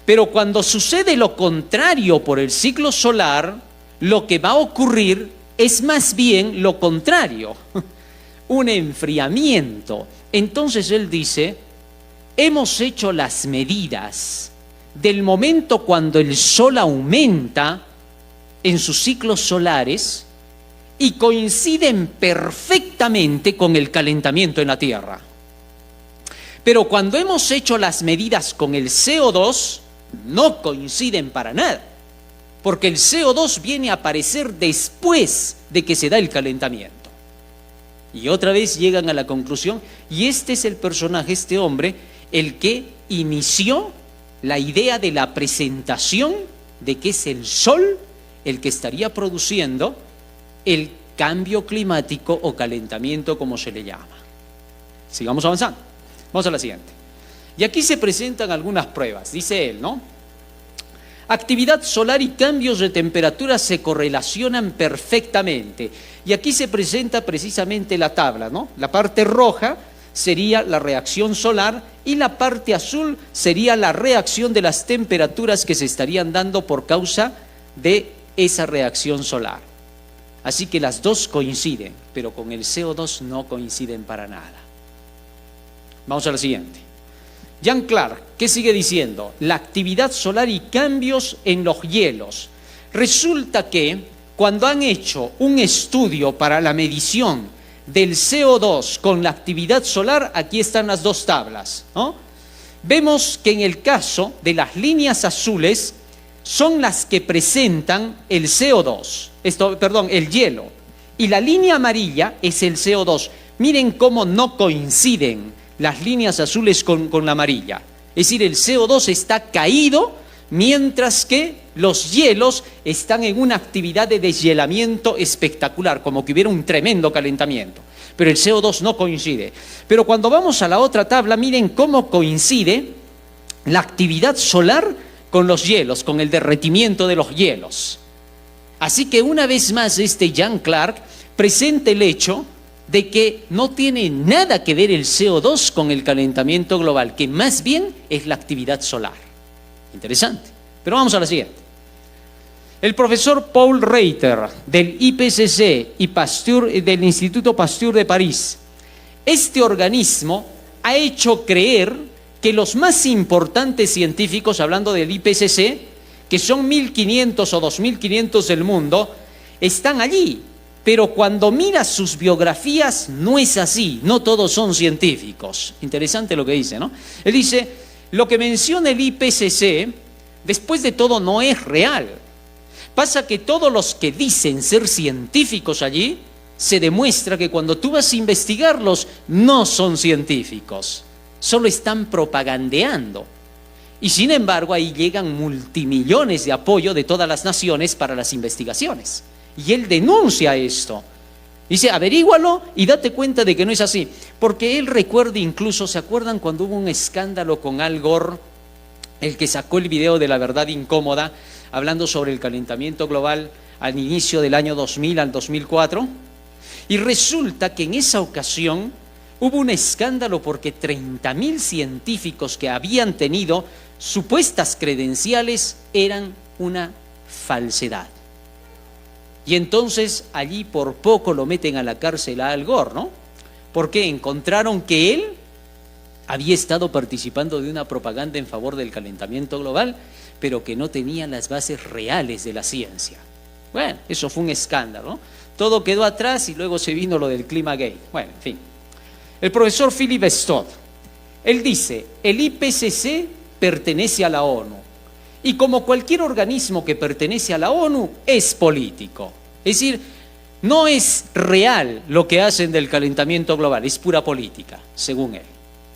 Pero cuando sucede lo contrario por el ciclo solar, lo que va a ocurrir es más bien lo contrario, un enfriamiento. Entonces él dice, hemos hecho las medidas del momento cuando el sol aumenta en sus ciclos solares y coinciden perfectamente con el calentamiento en la Tierra. Pero cuando hemos hecho las medidas con el CO2, no coinciden para nada, porque el CO2 viene a aparecer después de que se da el calentamiento. Y otra vez llegan a la conclusión, y este es el personaje, este hombre, el que inició la idea de la presentación de que es el sol el que estaría produciendo el cambio climático o calentamiento, como se le llama. Sigamos avanzando. Vamos a la siguiente. Y aquí se presentan algunas pruebas, dice él, ¿no? Actividad solar y cambios de temperatura se correlacionan perfectamente. Y aquí se presenta precisamente la tabla, ¿no? La parte roja sería la reacción solar y la parte azul sería la reacción de las temperaturas que se estarían dando por causa de esa reacción solar. Así que las dos coinciden, pero con el CO2 no coinciden para nada. Vamos a la siguiente. Jean Clark, ¿qué sigue diciendo? La actividad solar y cambios en los hielos. Resulta que cuando han hecho un estudio para la medición del CO2 con la actividad solar, aquí están las dos tablas, ¿no? Vemos que en el caso de las líneas azules son las que presentan el CO2, el hielo, y la línea amarilla es el CO2. Miren cómo no coinciden las líneas azules con la amarilla. Es decir, el CO2 está caído, mientras que los hielos están en una actividad de deshielamiento espectacular, como que hubiera un tremendo calentamiento. Pero el CO2 no coincide. Pero cuando vamos a la otra tabla, miren cómo coincide la actividad solar con los hielos, con el derretimiento de los hielos. Así que una vez más Jean Clark presenta el hecho de que no tiene nada que ver el CO2 con el calentamiento global, que más bien es la actividad solar. Interesante. Pero vamos a la siguiente. El profesor Paul Reiter del IPCC y Pasteur, del Instituto Pasteur de París, este organismo ha hecho creer que los más importantes científicos, hablando del IPCC, que son 1.500 o 2.500 del mundo, están allí. Pero cuando miras sus biografías no es así, no todos son científicos. Interesante lo que dice, ¿no? Él dice, lo que menciona el IPCC, después de todo no es real, Pasa que todos los que dicen ser científicos allí, se demuestra que cuando tú vas a investigarlos, no son científicos, solo están propagandeando. Y sin embargo, ahí llegan multimillones de apoyo de todas las naciones para las investigaciones. Y él denuncia esto. Dice, averígualo y date cuenta de que no es así. Porque él recuerda incluso, ¿se acuerdan cuando hubo un escándalo con Al Gore, el que sacó el video de La Verdad Incómoda, hablando sobre el calentamiento global al inicio del año 2000 al 2004? Y resulta que en esa ocasión hubo un escándalo porque 30.000 científicos que habían tenido supuestas credenciales eran una falsedad. Y entonces allí por poco lo meten a la cárcel a Al Gore, ¿no? Porque encontraron que él había estado participando de una propaganda en favor del calentamiento global, pero que no tenía las bases reales de la ciencia. Bueno, eso fue un escándalo, ¿no? Todo quedó atrás y luego se vino lo del Climagate. Bueno, en fin. El profesor Philip Stott, él dice, el IPCC pertenece a la ONU y como cualquier organismo que pertenece a la ONU es político. Es decir, no es real lo que hacen del calentamiento global, es pura política, según él.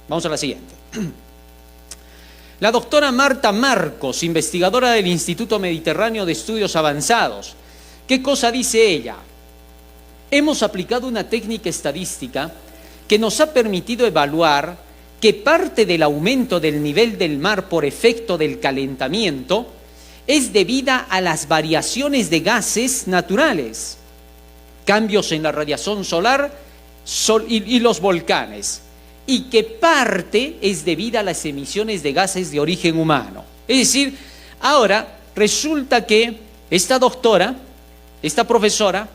Vamos a la siguiente. La doctora Marta Marcos, investigadora del Instituto Mediterráneo de Estudios Avanzados. ¿Qué cosa dice ella? Hemos aplicado una técnica estadística que nos ha permitido evaluar que parte del aumento del nivel del mar por efecto del calentamiento es debida a las variaciones de gases naturales, cambios en la radiación solar y los volcanes, y que parte es debida a las emisiones de gases de origen humano. Es decir, ahora resulta que esta doctora, esta profesora,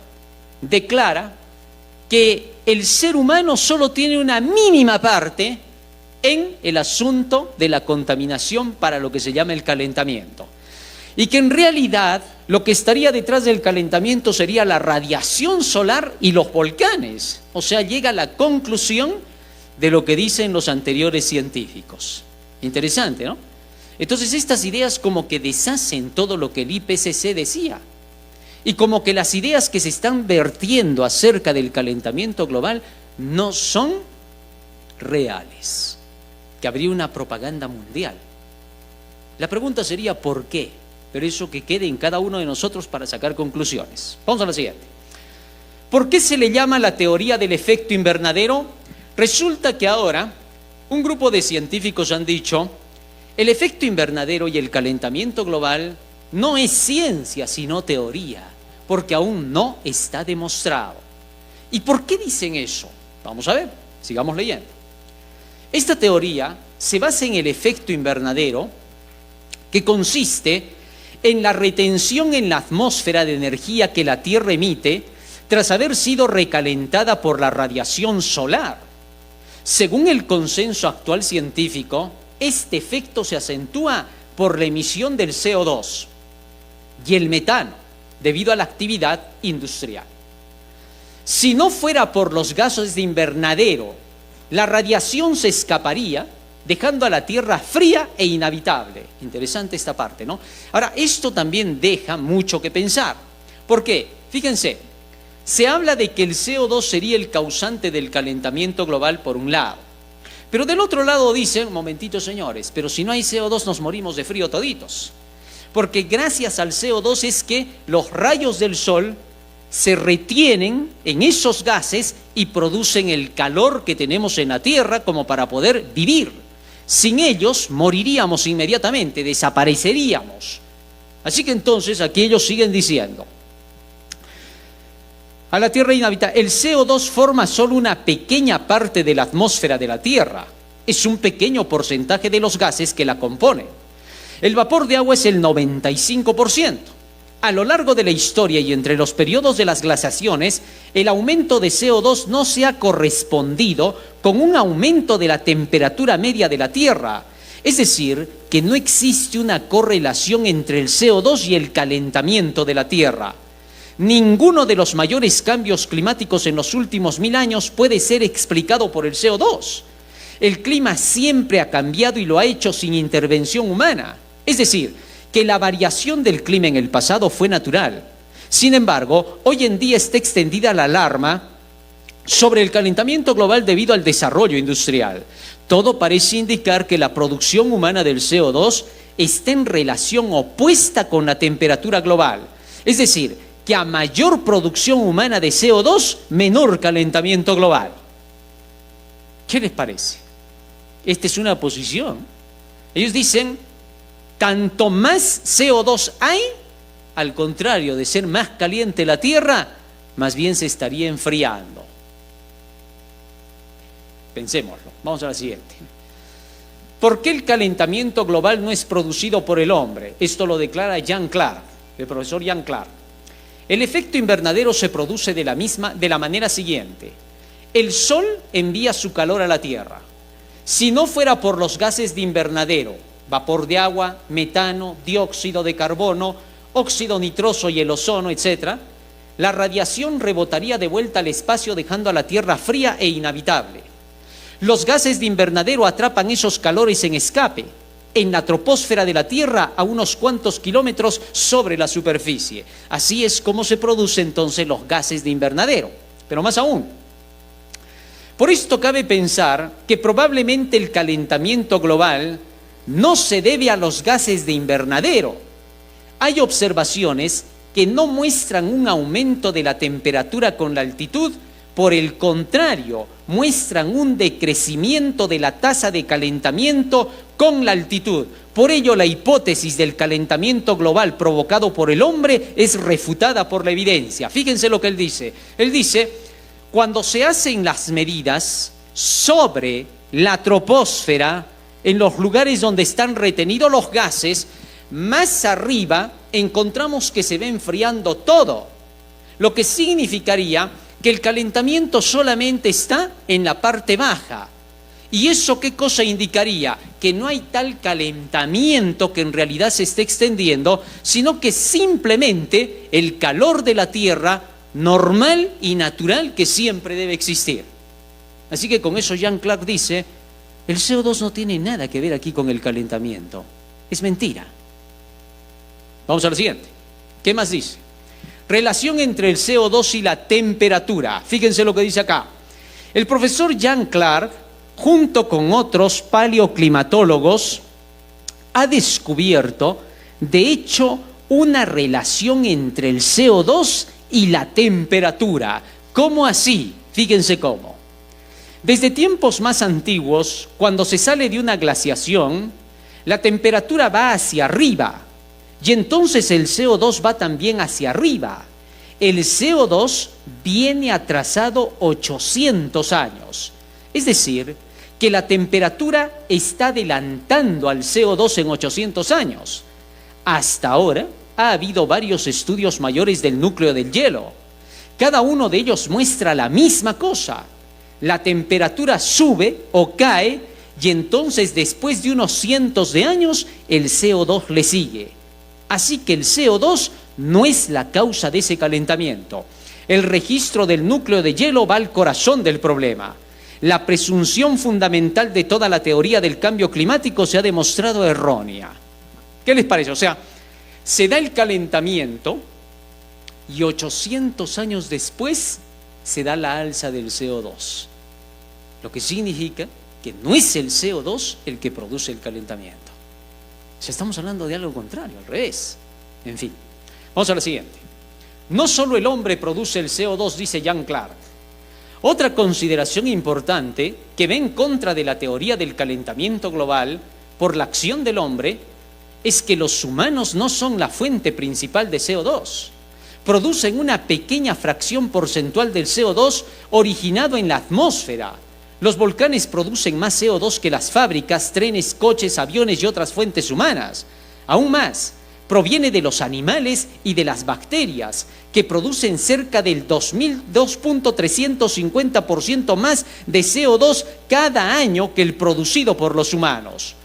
declara que el ser humano solo tiene una mínima parte en el asunto de la contaminación para lo que se llama el calentamiento. Y que en realidad lo que estaría detrás del calentamiento sería la radiación solar y los volcanes. O sea, llega a la conclusión de lo que dicen los anteriores científicos. Interesante, ¿no? Entonces estas ideas como que deshacen todo lo que el IPCC decía. Y como que las ideas que se están vertiendo acerca del calentamiento global no son reales, que habría una propaganda mundial. La pregunta sería ¿por qué? Pero eso que quede en cada uno de nosotros para sacar conclusiones. Vamos a la siguiente. ¿Por qué se le llama la teoría del efecto invernadero? Resulta que ahora un grupo de científicos han dicho el efecto invernadero y el calentamiento global no es ciencia sino teoría, porque aún no está demostrado. ¿Y por qué dicen eso? Vamos a ver, sigamos leyendo. Esta teoría se basa en el efecto invernadero, que consiste en la retención en la atmósfera de energía que la Tierra emite tras haber sido recalentada por la radiación solar. Según el consenso actual científico, este efecto se acentúa por la emisión del CO2 y el metano, debido a la actividad industrial. Si no fuera por los gases de invernadero, la radiación se escaparía, dejando a la Tierra fría e inhabitable. Interesante esta parte, ¿no? Ahora, esto también deja mucho que pensar. ¿Por qué? Fíjense, se habla de que el CO2 sería el causante del calentamiento global por un lado. Pero del otro lado dicen, un momentito señores, pero si no hay CO2 nos morimos de frío toditos. Porque gracias al CO2 es que los rayos del sol se retienen en esos gases y producen el calor que tenemos en la Tierra como para poder vivir. Sin ellos moriríamos inmediatamente, desapareceríamos. Así que entonces aquí ellos siguen diciendo, a la Tierra inhabitable, el CO2 forma solo una pequeña parte de la atmósfera de la Tierra. Es un pequeño porcentaje de los gases que la componen. El vapor de agua es el 95%. A lo largo de la historia y entre los periodos de las glaciaciones, el aumento de CO2 no se ha correspondido con un aumento de la temperatura media de la Tierra. Es decir, que no existe una correlación entre el CO2 y el calentamiento de la Tierra. Ninguno de los mayores cambios climáticos en los últimos 1000 años puede ser explicado por el CO2. El clima siempre ha cambiado y lo ha hecho sin intervención humana. Es decir, que la variación del clima en el pasado fue natural. Sin embargo, hoy en día está extendida la alarma sobre el calentamiento global debido al desarrollo industrial. Todo parece indicar que la producción humana del CO2 está en relación opuesta con la temperatura global. Es decir, que a mayor producción humana de CO2, menor calentamiento global. ¿Qué les parece? Esta es una posición. Ellos dicen, tanto más CO2 hay, al contrario de ser más caliente la Tierra, más bien se estaría enfriando. Pensémoslo. Vamos a la siguiente. ¿Por qué el calentamiento global no es producido por el hombre? Esto lo declara Jean Clark, el profesor Jean Clark. El efecto invernadero se produce de la manera siguiente. El Sol envía su calor a la Tierra. Si no fuera por los gases de invernadero, vapor de agua, metano, dióxido de carbono, óxido nitroso y el ozono, etc., la radiación rebotaría de vuelta al espacio dejando a la Tierra fría e inhabitable. Los gases de invernadero atrapan esos calores en escape, en la troposfera de la Tierra a unos cuantos kilómetros sobre la superficie. Así es como se producen entonces los gases de invernadero. Pero más aún, por esto cabe pensar que probablemente el calentamiento global no se debe a los gases de invernadero. Hay observaciones que no muestran un aumento de la temperatura con la altitud, por el contrario, muestran un decrecimiento de la tasa de calentamiento con la altitud. Por ello, la hipótesis del calentamiento global provocado por el hombre es refutada por la evidencia. Fíjense lo que él dice. Él dice, cuando se hacen las medidas sobre la troposfera, en los lugares donde están retenidos los gases, más arriba encontramos que se va enfriando todo, lo que significaría que el calentamiento solamente está en la parte baja. ¿Y eso qué cosa indicaría? Que no hay tal calentamiento que en realidad se esté extendiendo, sino que simplemente el calor de la Tierra normal y natural que siempre debe existir. Así que con eso Jean Clark dice, el CO2 no tiene nada que ver aquí con el calentamiento. Es mentira. Vamos a la siguiente. ¿Qué más dice? Relación entre el CO2 y la temperatura. Fíjense lo que dice acá. El profesor Jean Clark, junto con otros paleoclimatólogos, ha descubierto, de hecho, una relación entre el CO2 y la temperatura. ¿Cómo así? Fíjense cómo. Desde tiempos más antiguos, cuando se sale de una glaciación, la temperatura va hacia arriba. Y entonces el CO2 va también hacia arriba. El CO2 viene atrasado 800 años. Es decir, que la temperatura está adelantando al CO2 en 800 años. Hasta ahora ha habido varios estudios mayores del núcleo del hielo. Cada uno de ellos muestra la misma cosa. La temperatura sube o cae y entonces después de unos cientos de años el CO2 le sigue. Así que el CO2 no es la causa de ese calentamiento. El registro del núcleo de hielo va al corazón del problema. La presunción fundamental de toda la teoría del cambio climático se ha demostrado errónea. ¿Qué les parece? O sea, se da el calentamiento y 800 años después se da la alza del CO2. Lo que significa que no es el CO2 el que produce el calentamiento. O sea, estamos hablando de algo contrario, al revés. En fin, vamos a la siguiente. No solo el hombre produce el CO2, dice Jean Clark. Otra consideración importante que va en contra de la teoría del calentamiento global por la acción del hombre es que los humanos no son la fuente principal de CO2. Producen una pequeña fracción porcentual del CO2 originado en la atmósfera. Los volcanes producen más CO2 que las fábricas, trenes, coches, aviones y otras fuentes humanas. Aún más, proviene de los animales y de las bacterias, que producen cerca del 2.350% más de CO2 cada año que el producido por los humanos.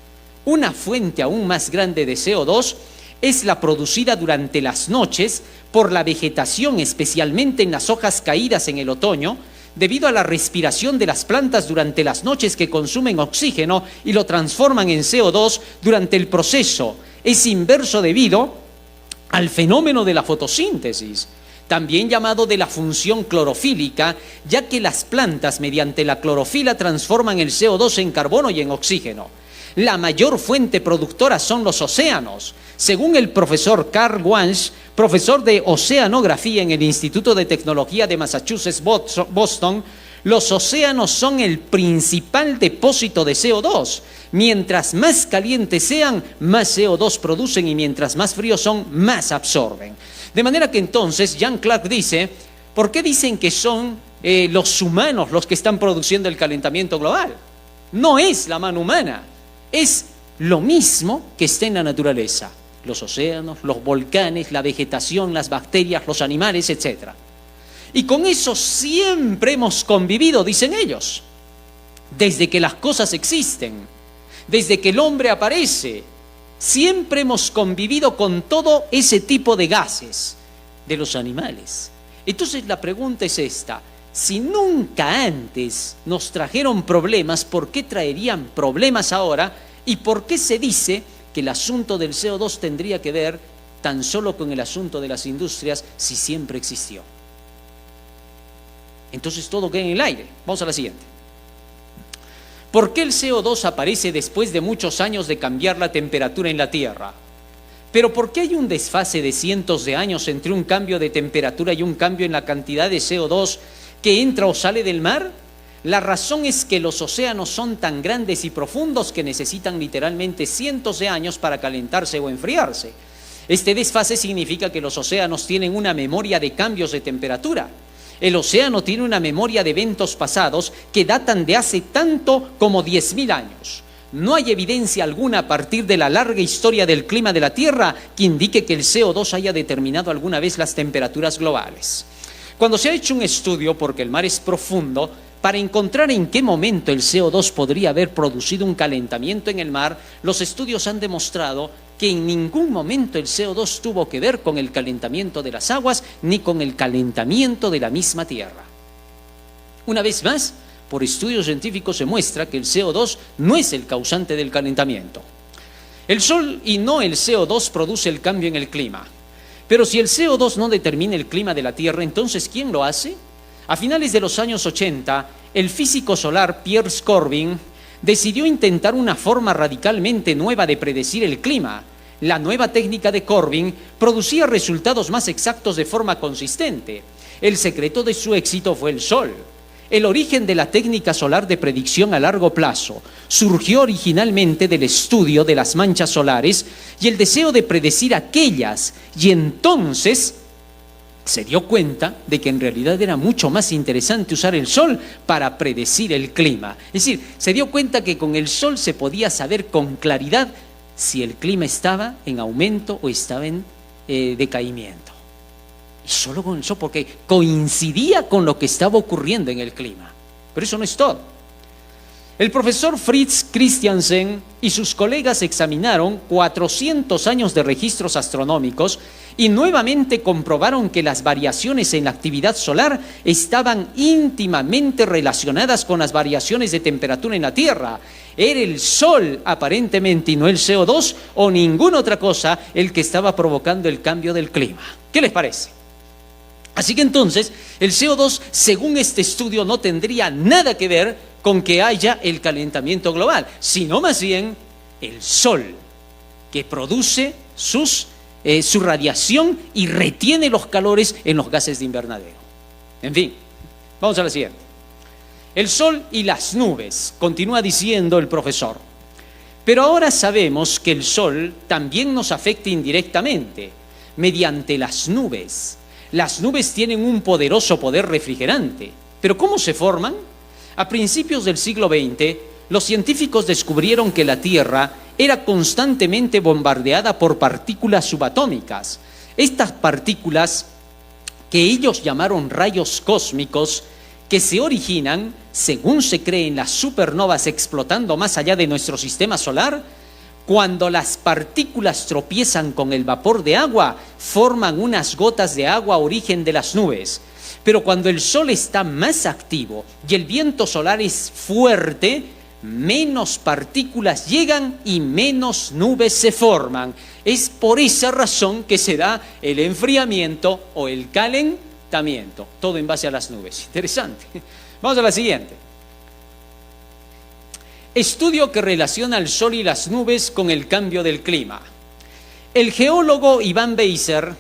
Una fuente aún más grande de CO2 es la producida durante las noches por la vegetación, especialmente en las hojas caídas en el otoño, debido a la respiración de las plantas durante las noches que consumen oxígeno y lo transforman en CO2 durante el proceso. es inverso debido al fenómeno de la fotosíntesis, también llamado de la función clorofílica, ya que las plantas mediante la clorofila transforman el CO2 en carbono y en oxígeno. La mayor fuente productora son los océanos. Según el profesor Carl Wansch, profesor de oceanografía en el Instituto de Tecnología de Massachusetts, Boston, los océanos son el principal depósito de CO2. Mientras más calientes sean, más CO2 producen y mientras más fríos son, más absorben. De manera que entonces Jan Clark dice, ¿por qué dicen que son los humanos los que están produciendo el calentamiento global? No es la mano humana, es lo mismo que está en la naturaleza. Los océanos, los volcanes, la vegetación, las bacterias, los animales, etc. Y con eso siempre hemos convivido, dicen ellos, desde que las cosas existen, desde que el hombre aparece, siempre hemos convivido con todo ese tipo de gases de los animales. Entonces la pregunta es esta: si nunca antes nos trajeron problemas, ¿por qué traerían problemas ahora? ¿Y por qué se dice que el asunto del CO2 tendría que ver tan solo con el asunto de las industrias si siempre existió? Entonces todo queda en el aire. Vamos a la siguiente. ¿Por qué el CO2 aparece después de muchos años de cambiar la temperatura en la Tierra? ¿Pero por qué hay un desfase de cientos de años entre un cambio de temperatura y un cambio en la cantidad de CO2 que entra o sale del mar? La razón es que los océanos son tan grandes y profundos que necesitan literalmente cientos de años para calentarse o enfriarse. Este desfase significa que los océanos tienen una memoria de cambios de temperatura. El océano tiene una memoria de eventos pasados que datan de hace tanto como 10.000 años. No hay evidencia alguna a partir de la larga historia del clima de la Tierra que indique que el CO2 haya determinado alguna vez las temperaturas globales. Cuando se ha hecho un estudio, porque el mar es profundo, para encontrar en qué momento el CO2 podría haber producido un calentamiento en el mar, los estudios han demostrado que en ningún momento el CO2 tuvo que ver con el calentamiento de las aguas ni con el calentamiento de la misma Tierra. Una vez más, por estudios científicos se muestra que el CO2 no es el causante del calentamiento. El Sol y no el CO2 produce el cambio en el clima. Pero si el CO2 no determina el clima de la Tierra, entonces ¿quién lo hace? A finales de los años 80, el físico solar Piers Corbin decidió intentar una forma radicalmente nueva de predecir el clima. La nueva técnica de Corbin producía resultados más exactos de forma consistente. El secreto de su éxito fue el Sol. El origen de la técnica solar de predicción a largo plazo surgió originalmente del estudio de las manchas solares y el deseo de predecir aquellas, y entonces se dio cuenta de que en realidad era mucho más interesante usar el Sol para predecir el clima. Es decir, se dio cuenta que con el Sol se podía saber con claridad si el clima estaba en aumento o estaba en decaimiento. Y solo con el Sol, porque coincidía con lo que estaba ocurriendo en el clima. Pero eso no es todo. El profesor Fritz Christiansen y sus colegas examinaron 400 años de registros astronómicos y nuevamente comprobaron que las variaciones en la actividad solar estaban íntimamente relacionadas con las variaciones de temperatura en la Tierra. Era el Sol, aparentemente, y no el CO2 o ninguna otra cosa el que estaba provocando el cambio del clima. ¿Qué les parece? Así que entonces, el CO2, según este estudio, no tendría nada que ver con que haya el calentamiento global, sino más bien el Sol, que produce su radiación y retiene los calores en los gases de invernadero. En fin, vamos a la siguiente. El Sol y las nubes, continúa diciendo el profesor. Pero ahora sabemos que el Sol también nos afecta indirectamente, mediante las nubes. Las nubes tienen un poderoso poder refrigerante. ¿Pero cómo se forman? A principios del siglo XX, los científicos descubrieron que la Tierra era constantemente bombardeada por partículas subatómicas. Estas partículas, que ellos llamaron rayos cósmicos, que se originan, según se cree, en las supernovas explotando más allá de nuestro sistema solar. Cuando las partículas tropiezan con el vapor de agua, forman unas gotas de agua a origen de las nubes. Pero cuando el Sol está más activo y el viento solar es fuerte, menos partículas llegan y menos nubes se forman. Es por esa razón que se da el enfriamiento o el calentamiento, todo en base a las nubes. Interesante. Vamos a la siguiente. Estudio que relaciona el sol y las nubes con el cambio del clima. El geólogo Ivan Beiser,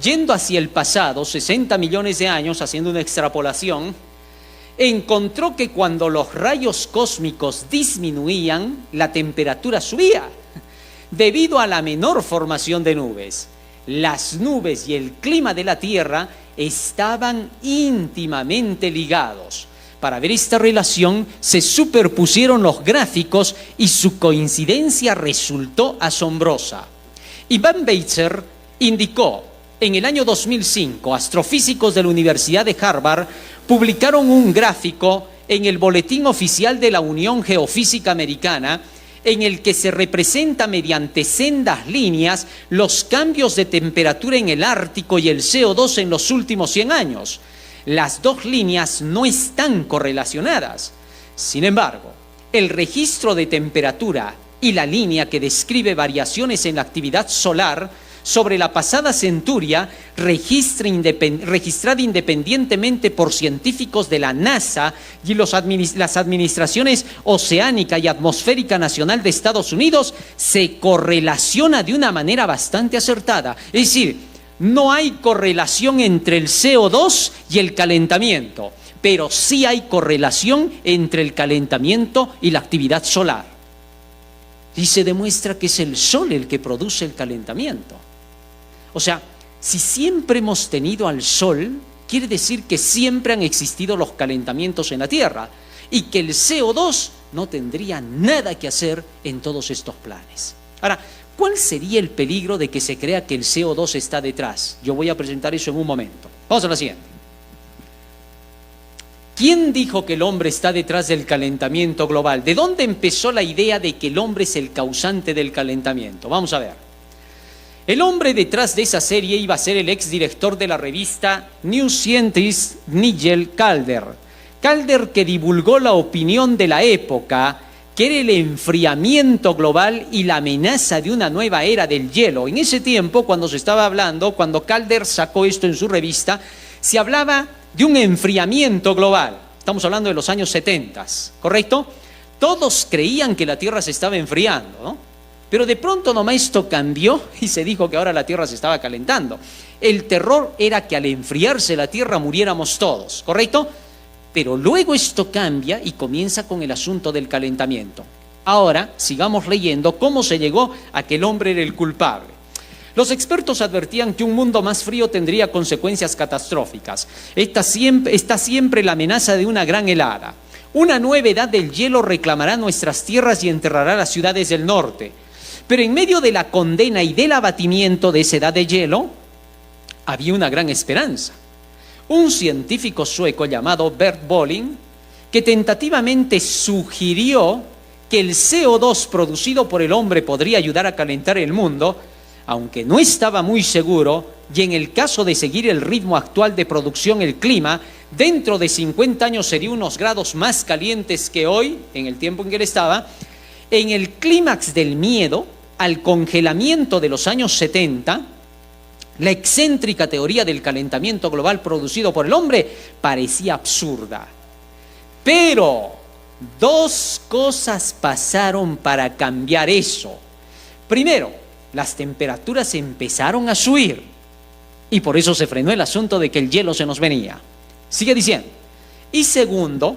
yendo hacia el pasado, 60 millones de años, haciendo una extrapolación, encontró que cuando los rayos cósmicos disminuían, la temperatura subía, debido a la menor formación de nubes. Las nubes y el clima de la Tierra estaban íntimamente ligados. Para ver esta relación, se superpusieron los gráficos y su coincidencia resultó asombrosa. Ivan Beiser indicó, en el año 2005, astrofísicos de la Universidad de Harvard publicaron un gráfico en el Boletín Oficial de la Unión Geofísica Americana, en el que se representa mediante sendas líneas los cambios de temperatura en el Ártico y el CO2 en los últimos 100 años. Las dos líneas no están correlacionadas. Sin embargo, el registro de temperatura y la línea que describe variaciones en la actividad solar sobre la pasada centuria, registrada independientemente por científicos de la NASA y las administraciones oceánica y atmosférica nacional de Estados Unidos, se correlaciona de una manera bastante acertada. Es decir, no hay correlación entre el CO2 y el calentamiento, pero sí hay correlación entre el calentamiento y la actividad solar. Y se demuestra que es el sol el que produce el calentamiento. O sea, si siempre hemos tenido al sol, quiere decir que siempre han existido los calentamientos en la Tierra y que el CO2 no tendría nada que hacer en todos estos planes. Ahora, ¿cuál sería el peligro de que se crea que el CO2 está detrás? Yo voy a presentar eso en un momento. Vamos a la siguiente. ¿Quién dijo que el hombre está detrás del calentamiento global? ¿De dónde empezó la idea de que el hombre es el causante del calentamiento? Vamos a ver. El hombre detrás de esa serie iba a ser el exdirector de la revista New Scientist, Nigel Calder. Calder, que divulgó la opinión de la época, que era el enfriamiento global y la amenaza de una nueva era del hielo. En ese tiempo, cuando se estaba hablando, cuando Calder sacó esto en su revista, se hablaba de un enfriamiento global. Estamos hablando de los años 70, ¿correcto? Todos creían que la Tierra se estaba enfriando, ¿no? Pero de pronto nomás esto cambió y se dijo que ahora la Tierra se estaba calentando. El terror era que al enfriarse la Tierra muriéramos todos, ¿correcto? Pero luego esto cambia y comienza con el asunto del calentamiento. Ahora, sigamos leyendo cómo se llegó a que el hombre era el culpable. Los expertos advertían que un mundo más frío tendría consecuencias catastróficas. Está siempre la amenaza de una gran helada. Una nueva edad del hielo reclamará nuestras tierras y enterrará las ciudades del norte. Pero en medio de la condena y del abatimiento de esa edad de hielo, había una gran esperanza. Un científico sueco llamado Bert Bolin, que tentativamente sugirió que el CO2 producido por el hombre podría ayudar a calentar el mundo, aunque no estaba muy seguro, y en el caso de seguir el ritmo actual de producción, el clima, dentro de 50 años sería unos grados más calientes que hoy, en el tiempo en que él estaba. En el clímax del miedo al congelamiento de los años 70, la excéntrica teoría del calentamiento global producido por el hombre parecía absurda. Pero dos cosas pasaron para cambiar eso. Primero, las temperaturas empezaron a subir y por eso se frenó el asunto de que el hielo se nos venía. Sigue diciendo. Y segundo,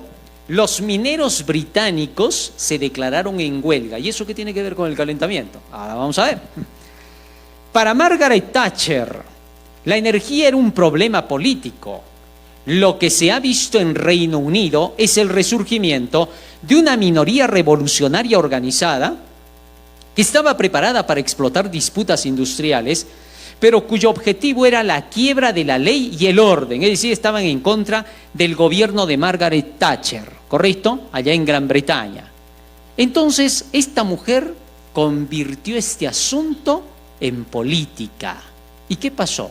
los mineros británicos se declararon en huelga. ¿Y eso qué tiene que ver con el calentamiento? Ahora vamos a ver. Para Margaret Thatcher, la energía era un problema político. Lo que se ha visto en Reino Unido es el resurgimiento de una minoría revolucionaria organizada que estaba preparada para explotar disputas industriales, pero cuyo objetivo era la quiebra de la ley y el orden. Es decir, estaban en contra del gobierno de Margaret Thatcher, ¿correcto? Allá en Gran Bretaña. Entonces, esta mujer convirtió este asunto en política. ¿Y qué pasó?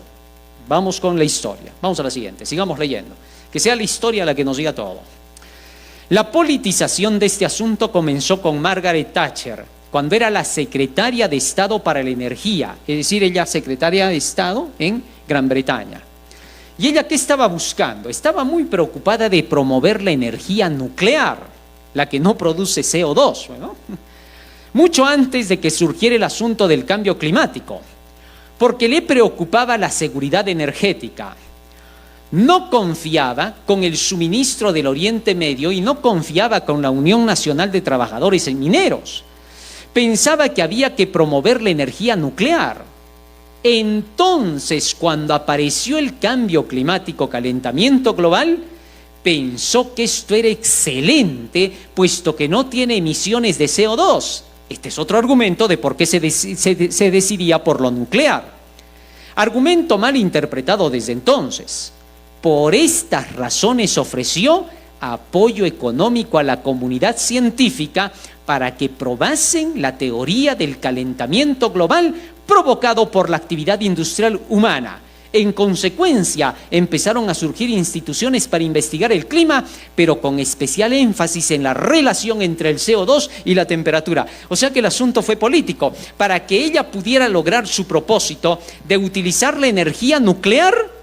Vamos con la historia. Vamos a la siguiente, sigamos leyendo. Que sea la historia la que nos diga todo. La politización de este asunto comenzó con Margaret Thatcher, cuando era la secretaria de Estado para la Energía, es decir, ella secretaria de Estado en Gran Bretaña. ¿Y ella qué estaba buscando? Estaba muy preocupada de promover la energía nuclear, la que no produce CO2, ¿no? Mucho antes de que surgiera el asunto del cambio climático, porque le preocupaba la seguridad energética. No confiaba con el suministro del Oriente Medio y no confiaba con la Unión Nacional de Trabajadores Mineros. Pensaba que había que promover la energía nuclear. Entonces, cuando apareció el cambio climático, calentamiento global, pensó que esto era excelente, puesto que no tiene emisiones de CO2. Este es otro argumento de por qué se decidía por lo nuclear. Argumento mal interpretado desde entonces. Por estas razones ofreció apoyo económico a la comunidad científica para que probasen la teoría del calentamiento global provocado por la actividad industrial humana. En consecuencia, empezaron a surgir instituciones para investigar el clima, pero con especial énfasis en la relación entre el CO2 y la temperatura. O sea que el asunto fue político. Para que ella pudiera lograr su propósito de utilizar la energía nuclear,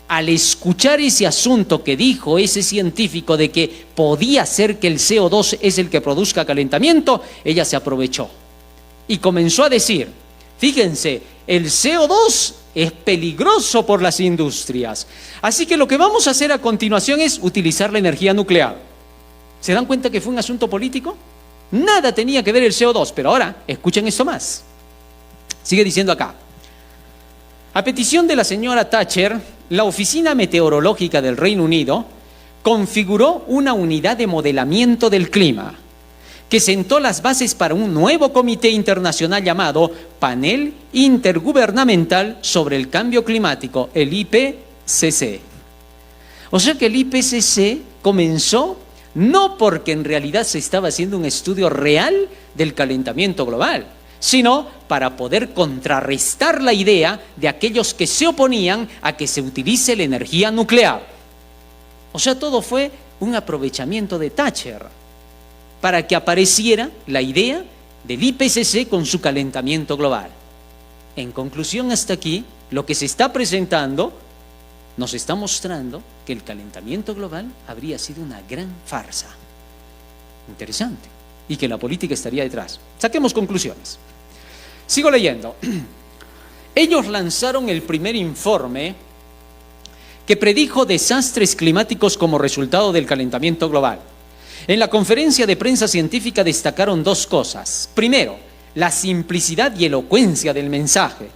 al escuchar ese asunto que dijo ese científico de que podía ser que el CO2 es el que produzca calentamiento, ella se aprovechó y comenzó a decir, fíjense, el CO2 es peligroso por las industrias. Así que lo que vamos a hacer a continuación es utilizar la energía nuclear. ¿Se dan cuenta que fue un asunto político? Nada tenía que ver el CO2, pero ahora escuchen esto más. Sigue diciendo acá. A petición de la señora Thatcher, la Oficina Meteorológica del Reino Unido configuró una unidad de modelamiento del clima que sentó las bases para un nuevo comité internacional llamado Panel Intergubernamental sobre el Cambio Climático, el IPCC. O sea que el IPCC comenzó no porque en realidad se estaba haciendo un estudio real del calentamiento global, sino para poder contrarrestar la idea de aquellos que se oponían a que se utilice la energía nuclear. O sea, todo fue un aprovechamiento de Thatcher para que apareciera la idea del IPCC con su calentamiento global. En conclusión, hasta aquí, lo que se está presentando nos está mostrando que el calentamiento global habría sido una gran farsa. Interesante. Y que la política estaría detrás. Saquemos conclusiones. Sigo leyendo. Ellos lanzaron el primer informe que predijo desastres climáticos como resultado del calentamiento global. En la conferencia de prensa científica destacaron dos cosas. Primero, la simplicidad y elocuencia del mensaje.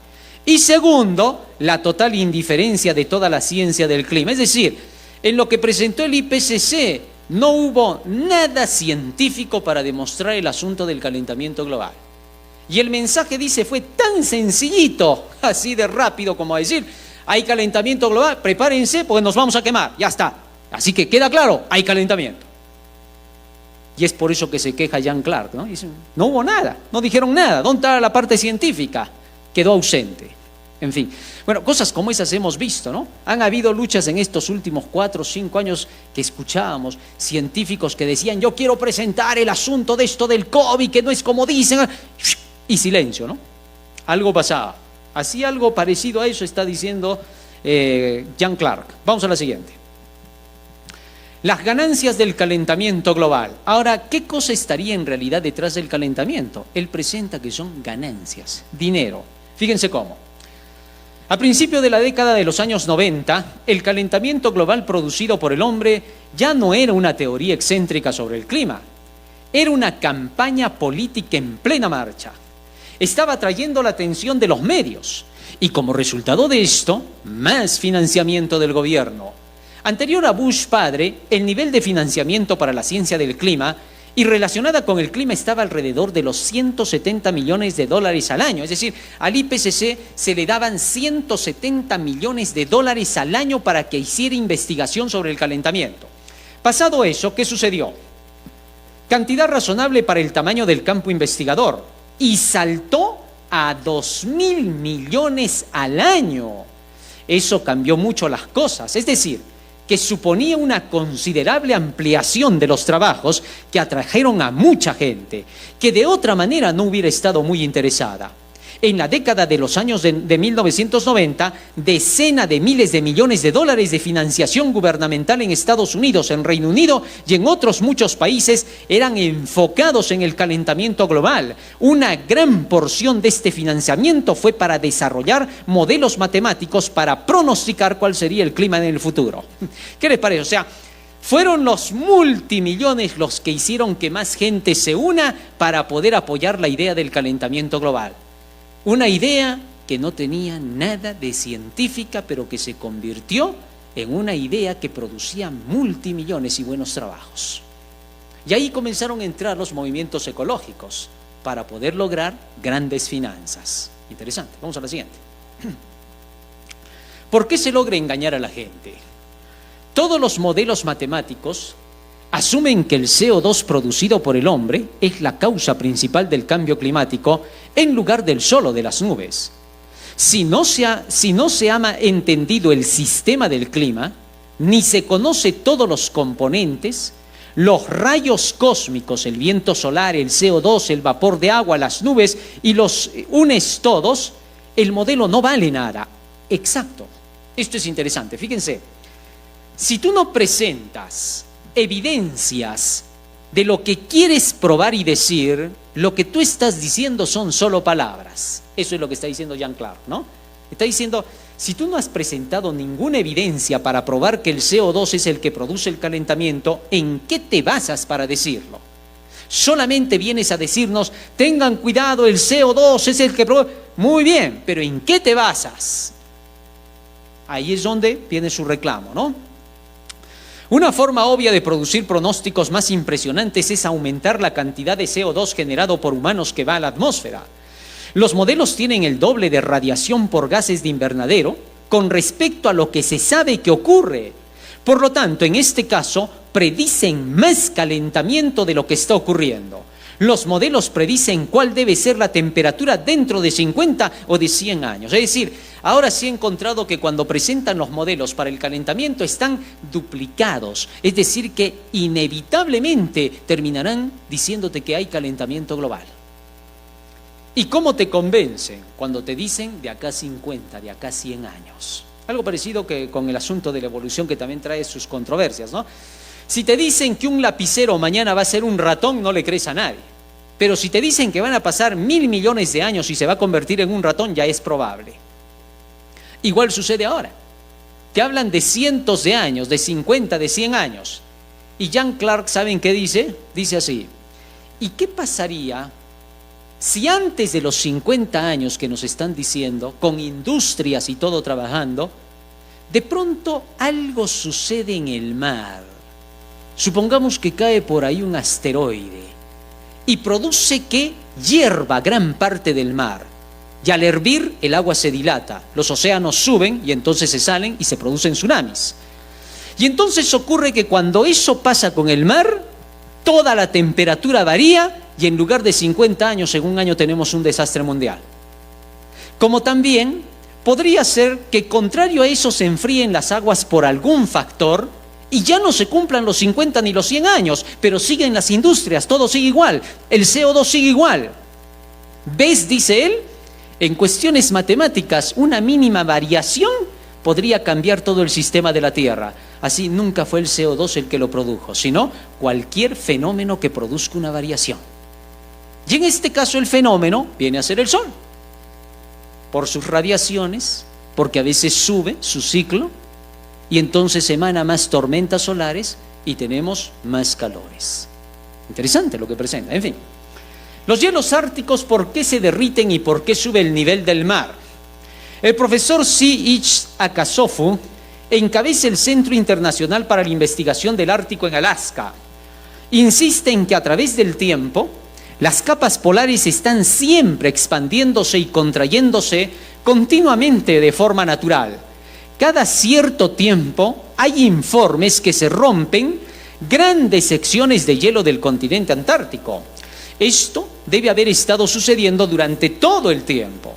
Y segundo, la total indiferencia de toda la ciencia del clima. Es decir, en lo que presentó el IPCC no hubo nada científico para demostrar el asunto del calentamiento global. Y el mensaje, dice, fue tan sencillito, así de rápido como decir, hay calentamiento global, prepárense porque nos vamos a quemar, ya está. Así que queda claro, hay calentamiento. Y es por eso que se queja Jean Clark, ¿no? Dicen, no hubo nada, no dijeron nada, ¿dónde está la parte científica? Quedó ausente. En fin, bueno, cosas como esas hemos visto, ¿no? Han habido luchas en estos últimos 4 o 5 años que escuchábamos científicos que decían, yo quiero presentar el asunto de esto del COVID, que no es como dicen, y silencio, ¿no? Algo pasaba. Así algo parecido a eso está diciendo Jean Clark. Vamos a la siguiente. Las ganancias del calentamiento global. Ahora, ¿qué cosa estaría en realidad detrás del calentamiento? Él presenta que son ganancias, dinero. Fíjense cómo. A principios de la década de los años 90, el calentamiento global producido por el hombre ya no era una teoría excéntrica sobre el clima. Era una campaña política en plena marcha. Estaba atrayendo la atención de los medios y como resultado de esto, más financiamiento del gobierno. Anterior a Bush padre, el nivel de financiamiento para la ciencia del clima y relacionada con el clima estaba alrededor de los 170 millones de dólares al año. Es decir, al IPCC se le daban 170 millones de dólares al año para que hiciera investigación sobre el calentamiento. Pasado eso, ¿qué sucedió? Cantidad razonable para el tamaño del campo investigador y saltó a 2.000 millones al año. Eso cambió mucho las cosas. Es decir, que suponía una considerable ampliación de los trabajos que atrajeron a mucha gente, que de otra manera no hubiera estado muy interesada. En la década de los años de 1990, decenas de miles de millones de dólares de financiación gubernamental en Estados Unidos, en Reino Unido y en otros muchos países eran enfocados en el calentamiento global. Una gran porción de este financiamiento fue para desarrollar modelos matemáticos para pronosticar cuál sería el clima en el futuro. ¿Qué les parece? O sea, fueron los multimillones los que hicieron que más gente se una para poder apoyar la idea del calentamiento global. Una idea que no tenía nada de científica, pero que se convirtió en una idea que producía multimillones y buenos trabajos. Y ahí comenzaron a entrar los movimientos ecológicos para poder lograr grandes finanzas. Interesante. Vamos a la siguiente. ¿Por qué se logra engañar a la gente? Todos los modelos matemáticos asumen que el CO2 producido por el hombre es la causa principal del cambio climático en lugar del sol o de las nubes. Si no se ha entendido el sistema del clima, ni se conoce todos los componentes, los rayos cósmicos, el viento solar, el CO2, el vapor de agua, las nubes, y los unes todos, el modelo no vale nada. Exacto. Esto es interesante. Fíjense, si tú no presentas evidencias de lo que quieres probar y decir, lo que tú estás diciendo son solo palabras. Eso es lo que está diciendo Jean Clark, ¿no? Está diciendo, si tú no has presentado ninguna evidencia para probar que el CO2 es el que produce el calentamiento, ¿en qué te basas para decirlo? Solamente vienes a decirnos, tengan cuidado, el CO2 es el que produce. Muy bien, pero ¿en qué te basas? Ahí es donde viene su reclamo, ¿no? Una forma obvia de producir pronósticos más impresionantes es aumentar la cantidad de CO2 generado por humanos que va a la atmósfera. Los modelos tienen el doble de radiación por gases de invernadero con respecto a lo que se sabe que ocurre. Por lo tanto, en este caso, predicen más calentamiento de lo que está ocurriendo. Los modelos predicen cuál debe ser la temperatura dentro de 50 o de 100 años. Es decir, ahora sí he encontrado que cuando presentan los modelos para el calentamiento están duplicados. Es decir, que inevitablemente terminarán diciéndote que hay calentamiento global. ¿Y cómo te convencen? Cuando te dicen de acá 50, de acá 100 años. Algo parecido que con el asunto de la evolución que también trae sus controversias, ¿no? Si te dicen que un lapicero mañana va a ser un ratón, no le crees a nadie. Pero si te dicen que van a pasar 1.000 millones de años y se va a convertir en un ratón, ya es probable. Igual sucede ahora. Te hablan de cientos de años, de 50, de 100 años. Y Jean Clark, ¿saben qué dice? Dice así, ¿y qué pasaría si antes de los 50 años que nos están diciendo, con industrias y todo trabajando, de pronto algo sucede en el mar? Supongamos que cae por ahí un asteroide y produce que hierva gran parte del mar. Y al hervir, el agua se dilata, los océanos suben y entonces se salen y se producen tsunamis. Y entonces ocurre que cuando eso pasa con el mar, toda la temperatura varía y en lugar de 50 años, en un año tenemos un desastre mundial. Como también podría ser que contrario a eso se enfríen las aguas por algún factor y ya no se cumplan los 50 ni los 100 años, pero siguen las industrias, todo sigue igual, el CO2 sigue igual. ¿Ves?, dice él, en cuestiones matemáticas, una mínima variación podría cambiar todo el sistema de la Tierra. Así nunca fue el CO2 el que lo produjo, sino cualquier fenómeno que produzca una variación. Y en este caso el fenómeno viene a ser el Sol, por sus radiaciones, porque a veces sube su ciclo, y entonces emana más tormentas solares y tenemos más calores. Interesante lo que presenta. En fin, los hielos árticos, ¿por qué se derriten y por qué sube el nivel del mar? El profesor C.H. Akasofu encabeza el Centro Internacional para la Investigación del Ártico en Alaska. Insiste en que a través del tiempo, las capas polares están siempre expandiéndose y contrayéndose continuamente de forma natural. Cada cierto tiempo hay informes que se rompen grandes secciones de hielo del continente antártico. Esto debe haber estado sucediendo durante todo el tiempo.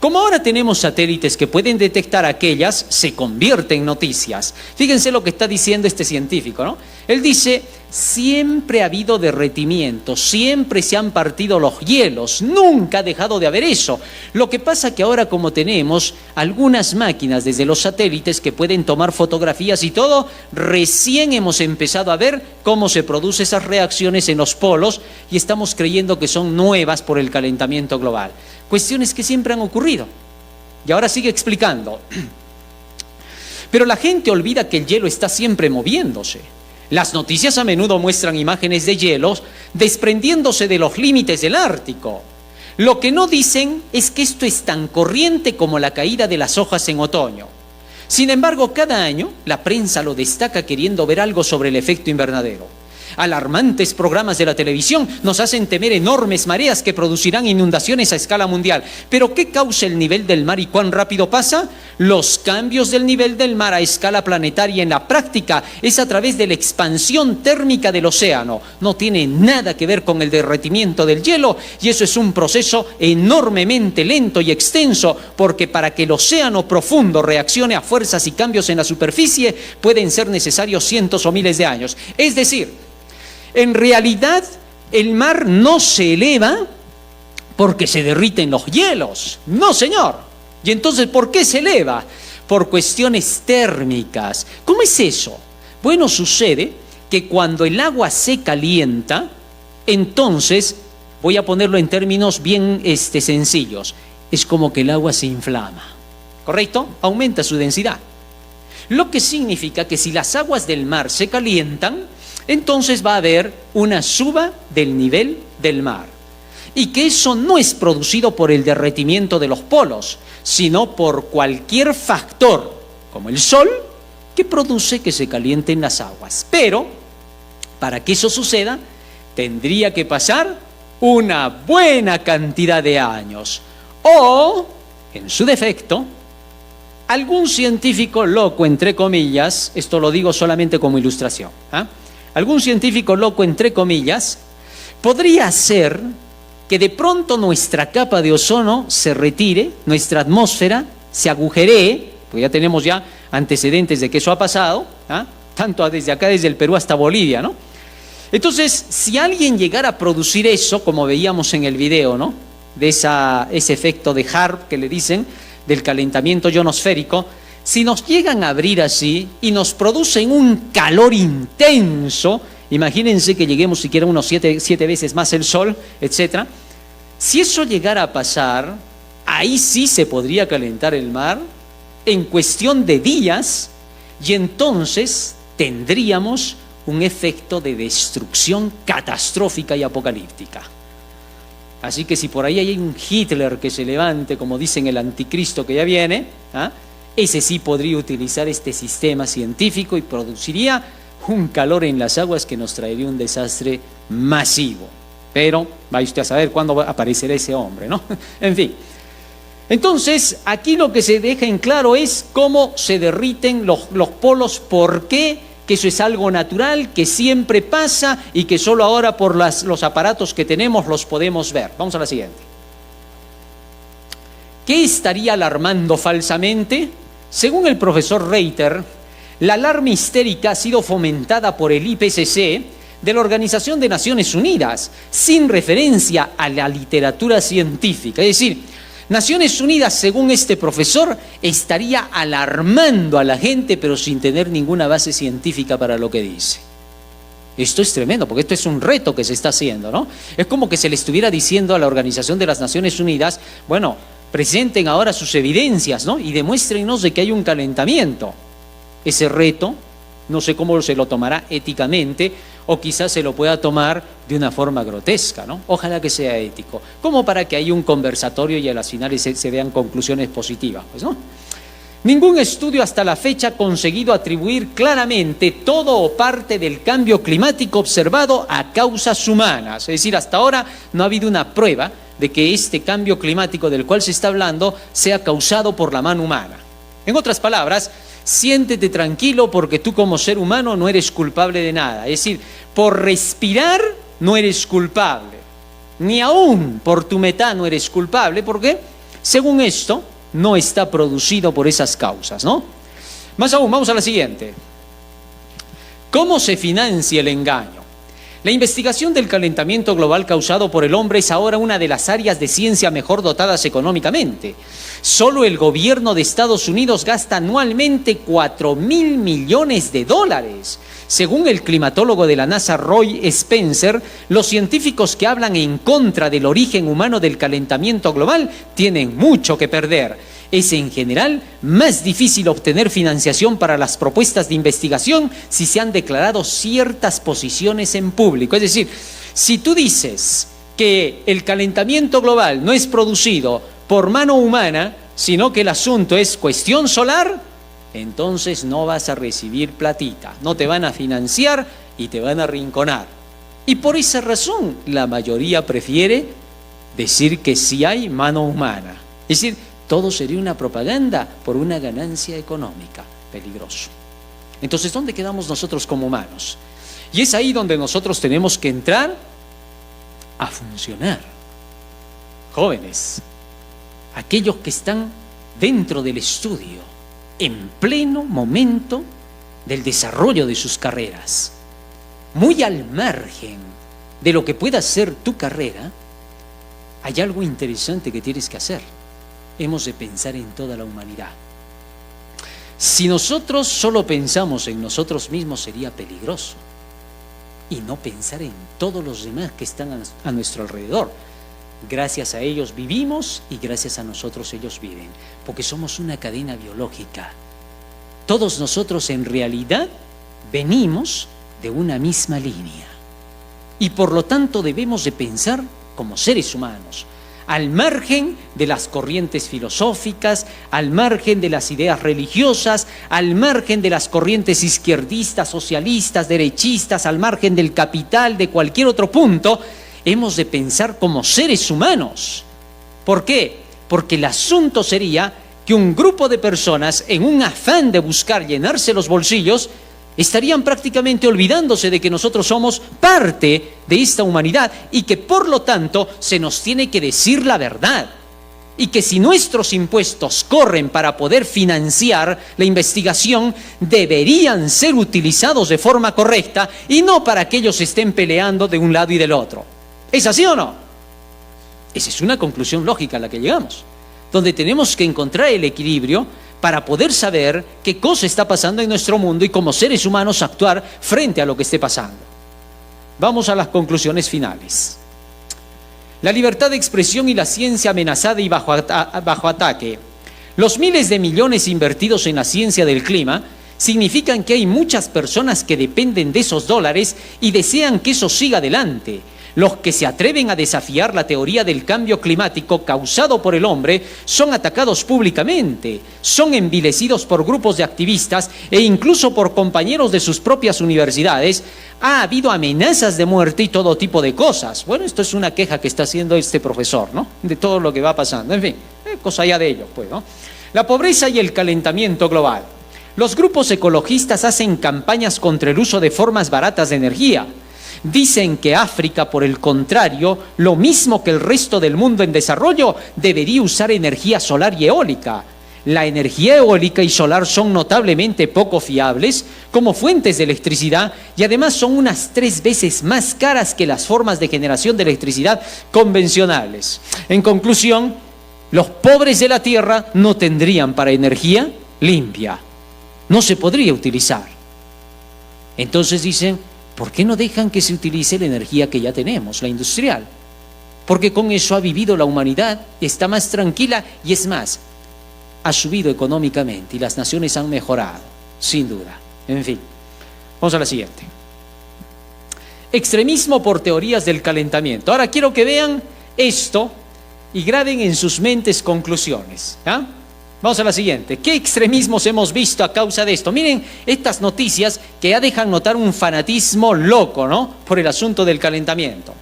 Como ahora tenemos satélites que pueden detectar aquellas, se convierte en noticias. Fíjense lo que está diciendo este científico, ¿no? Él dice, siempre ha habido derretimiento, siempre se han partido los hielos, nunca ha dejado de haber eso. Lo que pasa que ahora como tenemos algunas máquinas desde los satélites que pueden tomar fotografías y todo, recién hemos empezado a ver cómo se producen esas reacciones en los polos y estamos creyendo que son nuevas por el calentamiento global. Cuestiones que siempre han ocurrido. Y ahora sigue explicando. Pero la gente olvida que el hielo está siempre moviéndose. Las noticias a menudo muestran imágenes de hielos desprendiéndose de los límites del Ártico. Lo que no dicen es que esto es tan corriente como la caída de las hojas en otoño. Sin embargo, cada año la prensa lo destaca queriendo ver algo sobre el efecto invernadero. Alarmantes programas de la televisión nos hacen temer enormes mareas que producirán inundaciones a escala mundial. ¿Pero qué causa el nivel del mar y cuán rápido pasa? Los cambios del nivel del mar a escala planetaria en la práctica es a través de la expansión térmica del océano. No tiene nada que ver con el derretimiento del hielo y eso es un proceso enormemente lento y extenso porque para que el océano profundo reaccione a fuerzas y cambios en la superficie pueden ser necesarios cientos o miles de años. Es decir, en realidad, el mar no se eleva porque se derriten los hielos. No, señor. ¿Y entonces por qué se eleva? Por cuestiones térmicas. ¿Cómo es eso? Bueno, sucede que cuando el agua se calienta, entonces, voy a ponerlo en términos bien sencillos, es como que el agua se inflama. ¿Correcto? Aumenta su densidad. Lo que significa que si las aguas del mar se calientan, entonces va a haber una suba del nivel del mar. Y que eso no es producido por el derretimiento de los polos, sino por cualquier factor, como el sol, que produce que se calienten las aguas. Pero, para que eso suceda, tendría que pasar una buena cantidad de años. O, en su defecto, algún científico loco, entre comillas, esto lo digo solamente como ilustración, algún científico loco, entre comillas, podría hacer que de pronto nuestra capa de ozono se retire, nuestra atmósfera se agujeree, porque ya tenemos ya antecedentes de que eso ha pasado, tanto desde acá, desde el Perú hasta Bolivia, ¿no? Entonces, si alguien llegara a producir eso, como veíamos en el video, ¿no? De ese efecto de HAARP que le dicen, del calentamiento ionosférico, si nos llegan a abrir así y nos producen un calor intenso, imagínense que lleguemos siquiera unos 7 veces más el sol, etc. Si eso llegara a pasar, ahí sí se podría calentar el mar en cuestión de días y entonces tendríamos un efecto de destrucción catastrófica y apocalíptica. Así que si por ahí hay un Hitler que se levante, como dicen el anticristo que ya viene, ese sí podría utilizar este sistema científico y produciría un calor en las aguas que nos traería un desastre masivo. Pero vaya usted a saber cuándo aparecerá ese hombre, ¿no? En fin. Entonces, aquí lo que se deja en claro es cómo se derriten los polos, por qué, que eso es algo natural, que siempre pasa y que solo ahora por los aparatos que tenemos los podemos ver. Vamos a la siguiente. ¿Qué estaría alarmando falsamente? Según el profesor Reiter, la alarma histérica ha sido fomentada por el IPCC de la Organización de Naciones Unidas, sin referencia a la literatura científica. Es decir, Naciones Unidas, según este profesor, estaría alarmando a la gente, pero sin tener ninguna base científica para lo que dice. Esto es tremendo, porque esto es un reto que se está haciendo, ¿no? Es como que se le estuviera diciendo a la Organización de las Naciones Unidas, bueno, presenten ahora sus evidencias, ¿no? Y demuéstrenos de que hay un calentamiento. Ese reto, no sé cómo se lo tomará éticamente, o quizás se lo pueda tomar de una forma grotesca, ¿no? Ojalá que sea ético, como para que haya un conversatorio y a las finales se vean conclusiones positivas, pues, ¿no? Ningún estudio hasta la fecha ha conseguido atribuir claramente todo o parte del cambio climático observado a causas humanas. Es decir, hasta ahora no ha habido una prueba de que este cambio climático del cual se está hablando sea causado por la mano humana. En otras palabras, siéntete tranquilo porque tú como ser humano no eres culpable de nada. Es decir, por respirar no eres culpable, ni aún por tu metano eres culpable. ¿Por qué? Según esto, no está producido por esas causas, ¿no? Más aún, vamos a la siguiente. ¿Cómo se financia el engaño? La investigación del calentamiento global causado por el hombre es ahora una de las áreas de ciencia mejor dotadas económicamente. Solo el gobierno de Estados Unidos gasta anualmente 4.000 millones de dólares. Según el climatólogo de la NASA, Roy Spencer, los científicos que hablan en contra del origen humano del calentamiento global tienen mucho que perder. Es en general más difícil obtener financiación para las propuestas de investigación si se han declarado ciertas posiciones en público. Es decir, si tú dices que el calentamiento global no es producido por mano humana, sino que el asunto es cuestión solar, entonces no vas a recibir platita, no te van a financiar y te van a arrinconar. Y por esa razón la mayoría prefiere decir que sí hay mano humana. Es decir, todo sería una propaganda por una ganancia económica. Peligroso. Entonces, ¿dónde quedamos nosotros como humanos? Y es ahí donde nosotros tenemos que entrar a funcionar. Jóvenes, aquellos que están dentro del estudio, en pleno momento del desarrollo de sus carreras, muy al margen de lo que pueda ser tu carrera, hay algo interesante que tienes que hacer. Hemos de pensar en toda la humanidad. Si nosotros solo pensamos en nosotros mismos sería peligroso, y no pensar en todos los demás que están a nuestro alrededor. Gracias a ellos vivimos y gracias a nosotros ellos viven, porque somos una cadena biológica. Todos nosotros en realidad venimos de una misma línea y por lo tanto debemos de pensar como seres humanos, al margen de las corrientes filosóficas, al margen de las ideas religiosas, al margen de las corrientes izquierdistas, socialistas, derechistas, al margen del capital, de cualquier otro punto. Hemos de pensar como seres humanos. ¿Por qué? Porque el asunto sería que un grupo de personas, en un afán de buscar llenarse los bolsillos, estarían prácticamente olvidándose de que nosotros somos parte de esta humanidad y que por lo tanto se nos tiene que decir la verdad. Y que si nuestros impuestos corren para poder financiar la investigación, deberían ser utilizados de forma correcta y no para que ellos estén peleando de un lado y del otro. ¿Es así o no? Esa es una conclusión lógica a la que llegamos, donde tenemos que encontrar el equilibrio para poder saber qué cosa está pasando en nuestro mundo y como seres humanos actuar frente a lo que esté pasando. Vamos a las conclusiones finales. La libertad de expresión y la ciencia amenazada y bajo ataque. Los miles de millones invertidos en la ciencia del clima significan que hay muchas personas que dependen de esos dólares y desean que eso siga adelante. Los que se atreven a desafiar la teoría del cambio climático causado por el hombre son atacados públicamente, son envilecidos por grupos de activistas e incluso por compañeros de sus propias universidades. Ha habido amenazas de muerte y todo tipo de cosas. Bueno, esto es una queja que está haciendo este profesor, ¿no? De todo lo que va pasando. En fin, cosa ya de ello, pues, ¿no? La pobreza y el calentamiento global. Los grupos ecologistas hacen campañas contra el uso de formas baratas de energía. Dicen que África, por el contrario, lo mismo que el resto del mundo en desarrollo, debería usar energía solar y eólica. La energía eólica y solar son notablemente poco fiables como fuentes de electricidad y además son unas 3 veces más caras que las formas de generación de electricidad convencionales. En conclusión, los pobres de la Tierra no tendrían para energía limpia. No se podría utilizar. Entonces dicen, ¿por qué no dejan que se utilice la energía que ya tenemos, la industrial? Porque con eso ha vivido la humanidad, está más tranquila y es más, ha subido económicamente y las naciones han mejorado, sin duda. En fin, vamos a la siguiente. Extremismo por teorías del calentamiento. Ahora quiero que vean esto y graben en sus mentes conclusiones, ¿ah? Vamos a la siguiente. ¿Qué extremismos hemos visto a causa de esto? Miren estas noticias que ya dejan notar un fanatismo loco, ¿no? Por el asunto del calentamiento.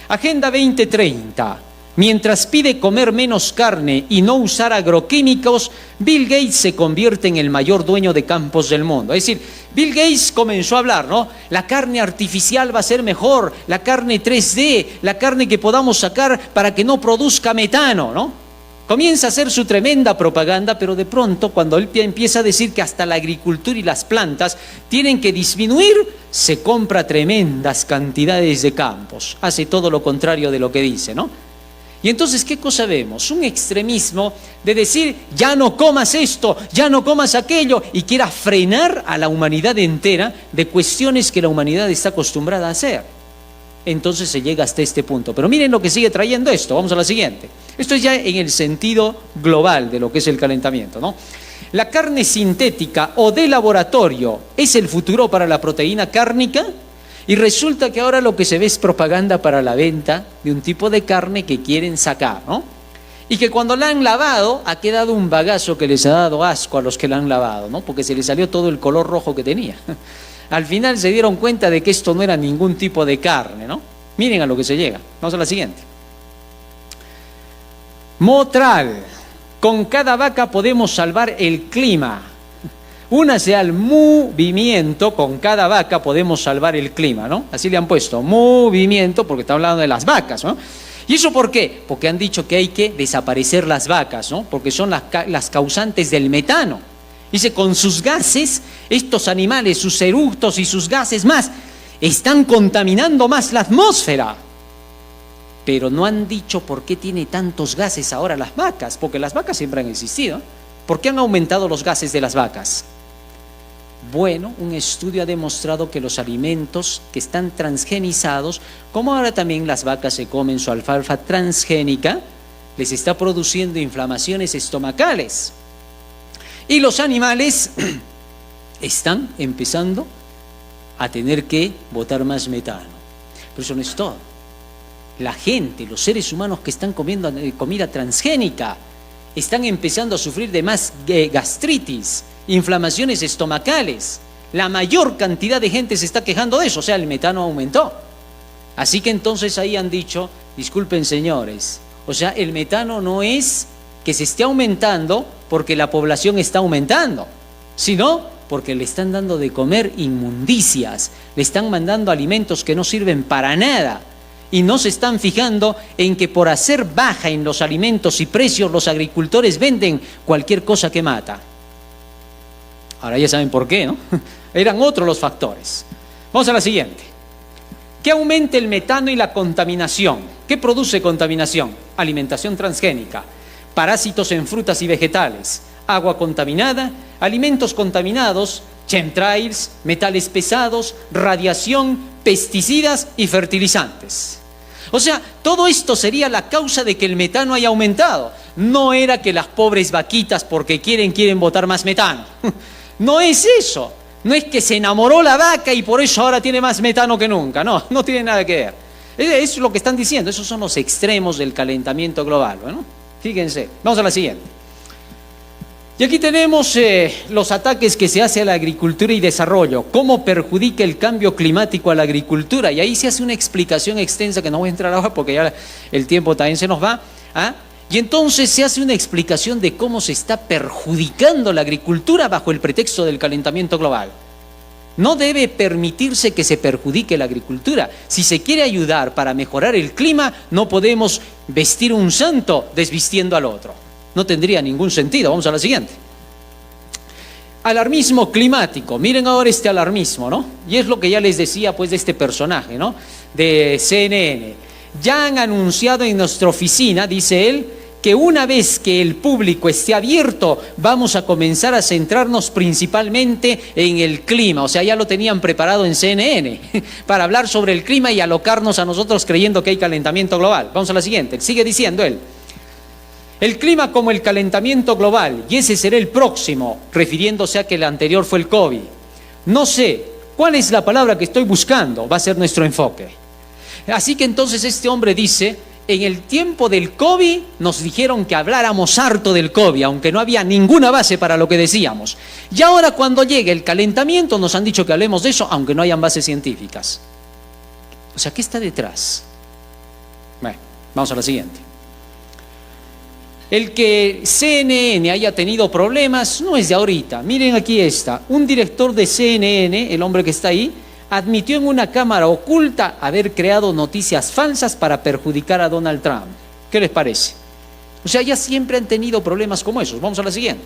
Agenda 2030. Mientras pide comer menos carne y no usar agroquímicos, Bill Gates se convierte en el mayor dueño de campos del mundo. Es decir, Bill Gates comenzó a hablar, ¿no? La carne artificial va a ser mejor, la carne 3D, la carne que podamos sacar para que no produzca metano, ¿no? Comienza a hacer su tremenda propaganda, pero de pronto, cuando él empieza a decir que hasta la agricultura y las plantas tienen que disminuir, se compra tremendas cantidades de campos. Hace todo lo contrario de lo que dice, ¿no? Y entonces, ¿qué cosa vemos? Un extremismo de decir, ya no comas esto, ya no comas aquello, y quiera frenar a la humanidad entera de cuestiones que la humanidad está acostumbrada a hacer. Entonces se llega hasta este punto. Pero miren lo que sigue trayendo esto. Vamos a la siguiente. Esto es ya en el sentido global de lo que es el calentamiento, ¿no? La carne sintética o de laboratorio es el futuro para la proteína cárnica, y resulta que ahora lo que se ve es propaganda para la venta de un tipo de carne que quieren sacar, ¿no? Y que cuando la han lavado ha quedado un bagazo que les ha dado asco a los que la han lavado, ¿no? Porque se les salió todo el color rojo que tenía. Al final se dieron cuenta de que esto no era ningún tipo de carne, ¿no? Miren a lo que se llega. Vamos a la siguiente. Motral. Con cada vaca podemos salvar el clima. Únase al movimiento, con cada vaca podemos salvar el clima, ¿no? Así le han puesto, movimiento, porque está hablando de las vacas, ¿no? ¿Y eso por qué? Porque han dicho que hay que desaparecer las vacas, ¿no? Porque son las causantes del metano. Dice, con sus gases, estos animales, sus eructos y sus gases más, están contaminando más la atmósfera. Pero no han dicho por qué tiene tantos gases ahora las vacas, porque las vacas siempre han existido. ¿Por qué han aumentado los gases de las vacas? Bueno, un estudio ha demostrado que los alimentos que están transgenizados, como ahora también las vacas se comen su alfalfa transgénica, les está produciendo inflamaciones estomacales. Y los animales están empezando a tener que botar más metano. Pero eso no es todo. La gente, los seres humanos que están comiendo comida transgénica, están empezando a sufrir de más gastritis, inflamaciones estomacales. La mayor cantidad de gente se está quejando de eso, o sea, el metano aumentó. Así que entonces ahí han dicho, disculpen señores, o sea, el metano no es que se esté aumentando porque la población está aumentando, sino porque le están dando de comer inmundicias, le están mandando alimentos que no sirven para nada, y no se están fijando en que por hacer baja en los alimentos y precios, los agricultores venden cualquier cosa que mata. Ahora ya saben por qué, ¿no? Eran otros los factores. Vamos a la siguiente. ¿Qué aumenta el metano y la contaminación? ¿Qué produce contaminación? Alimentación transgénica, parásitos en frutas y vegetales, agua contaminada, alimentos contaminados, chemtrails, metales pesados, radiación, pesticidas y fertilizantes. O sea, todo esto sería la causa de que el metano haya aumentado. No era que las pobres vaquitas porque quieren botar más metano. No es eso. No es que se enamoró la vaca y por eso ahora tiene más metano que nunca. No, no tiene nada que ver. Eso es lo que están diciendo. Esos son los extremos del calentamiento global, ¿no? Fíjense. Vamos a la siguiente. Y aquí tenemos los ataques que se hace a la agricultura y desarrollo, cómo perjudica el cambio climático a la agricultura. Y ahí se hace una explicación extensa que no voy a entrar ahora porque ya el tiempo también se nos va. Y entonces se hace una explicación de cómo se está perjudicando la agricultura bajo el pretexto del calentamiento global. No debe permitirse que se perjudique la agricultura. Si se quiere ayudar para mejorar el clima, no podemos vestir un santo desvistiendo al otro. No tendría ningún sentido. Vamos a la siguiente. Alarmismo climático. Miren ahora este alarmismo, ¿no? Y es lo que ya les decía, pues, de este personaje, ¿no? De CNN. Ya han anunciado en nuestra oficina, dice él, que una vez que el público esté abierto, vamos a comenzar a centrarnos principalmente en el clima. O sea, ya lo tenían preparado en CNN para hablar sobre el clima y alocarnos a nosotros creyendo que hay calentamiento global. Vamos a la siguiente. Sigue diciendo él. El clima como el calentamiento global, y ese será el próximo, refiriéndose a que el anterior fue el COVID. No sé, ¿cuál es la palabra que estoy buscando? Va a ser nuestro enfoque. Así que entonces este hombre dice, en el tiempo del COVID nos dijeron que habláramos harto del COVID, aunque no había ninguna base para lo que decíamos. Y ahora cuando llegue el calentamiento nos han dicho que hablemos de eso, aunque no hayan bases científicas. O sea, ¿qué está detrás? Bueno, vamos a la siguiente. El que CNN haya tenido problemas no es de ahorita. Miren aquí está. Un director de CNN, el hombre que está ahí, admitió en una cámara oculta haber creado noticias falsas para perjudicar a Donald Trump. ¿Qué les parece? O sea, ya siempre han tenido problemas como esos. Vamos a la siguiente.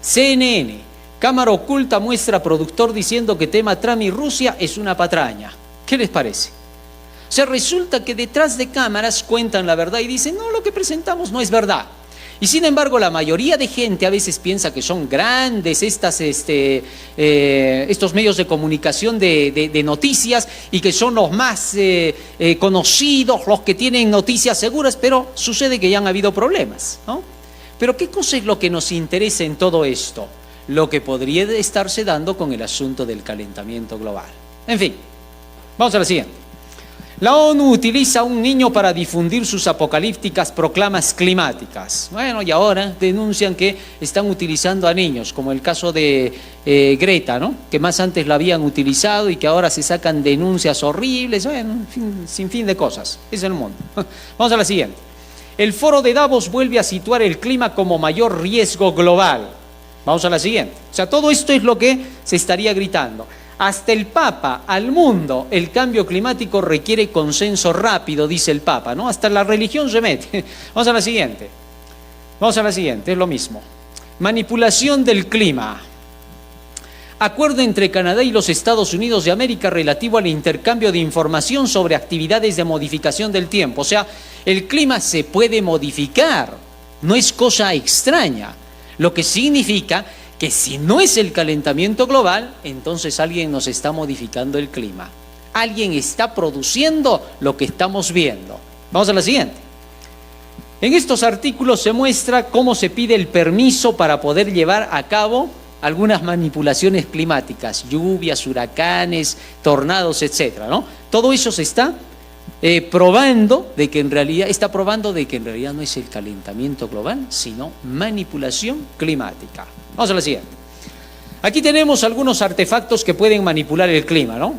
CNN, cámara oculta muestra productor diciendo que tema Trump y Rusia es una patraña. ¿Qué les parece? O sea, resulta que detrás de cámaras cuentan la verdad y dicen, no, lo que presentamos no es verdad. Y sin embargo, la mayoría de gente a veces piensa que son grandes estos medios de comunicación de noticias y que son los más conocidos, los que tienen noticias seguras, pero sucede que ya han habido problemas, ¿no? Pero ¿qué cosa es lo que nos interesa en todo esto? Lo que podría estarse dando con el asunto del calentamiento global. En fin, vamos a la siguiente. La ONU utiliza a un niño para difundir sus apocalípticas proclamas climáticas. Bueno, y ahora denuncian que están utilizando a niños, como el caso de Greta, ¿no? Que más antes la habían utilizado y que ahora se sacan denuncias horribles, bueno, sin fin de cosas. Es el mundo. Vamos a la siguiente. El foro de Davos vuelve a situar el clima como mayor riesgo global. Vamos a la siguiente. O sea, todo esto es lo que se estaría gritando. Hasta el Papa, al mundo, el cambio climático requiere consenso rápido, dice el Papa, ¿no? Hasta la religión se mete. Vamos a la siguiente. Vamos a la siguiente, es lo mismo. Manipulación del clima. Acuerdo entre Canadá y los Estados Unidos de América relativo al intercambio de información sobre actividades de modificación del tiempo. O sea, el clima se puede modificar, no es cosa extraña. Lo que significa que si no es el calentamiento global, entonces alguien nos está modificando el clima. Alguien está produciendo lo que estamos viendo. Vamos a la siguiente. En estos artículos se muestra cómo se pide el permiso para poder llevar a cabo algunas manipulaciones climáticas, lluvias, huracanes, tornados, etcétera, ¿no? Todo eso se está probando de que en realidad no es el calentamiento global, sino manipulación climática. Vamos a la siguiente. Aquí tenemos algunos artefactos que pueden manipular el clima, ¿no?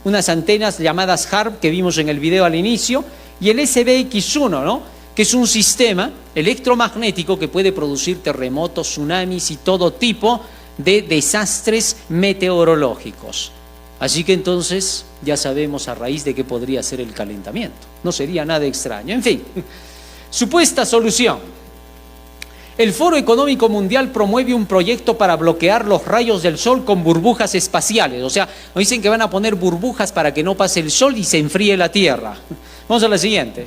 Unas antenas llamadas HARP que vimos en el video al inicio y el SBX1, ¿no? Que es un sistema electromagnético que puede producir terremotos, tsunamis y todo tipo de desastres meteorológicos. Así que entonces ya sabemos a raíz de qué podría ser el calentamiento. No sería nada extraño. En fin, supuesta solución. El Foro Económico Mundial promueve un proyecto para bloquear los rayos del sol con burbujas espaciales. O sea, nos dicen que van a poner burbujas para que no pase el sol y se enfríe la Tierra. Vamos a la siguiente.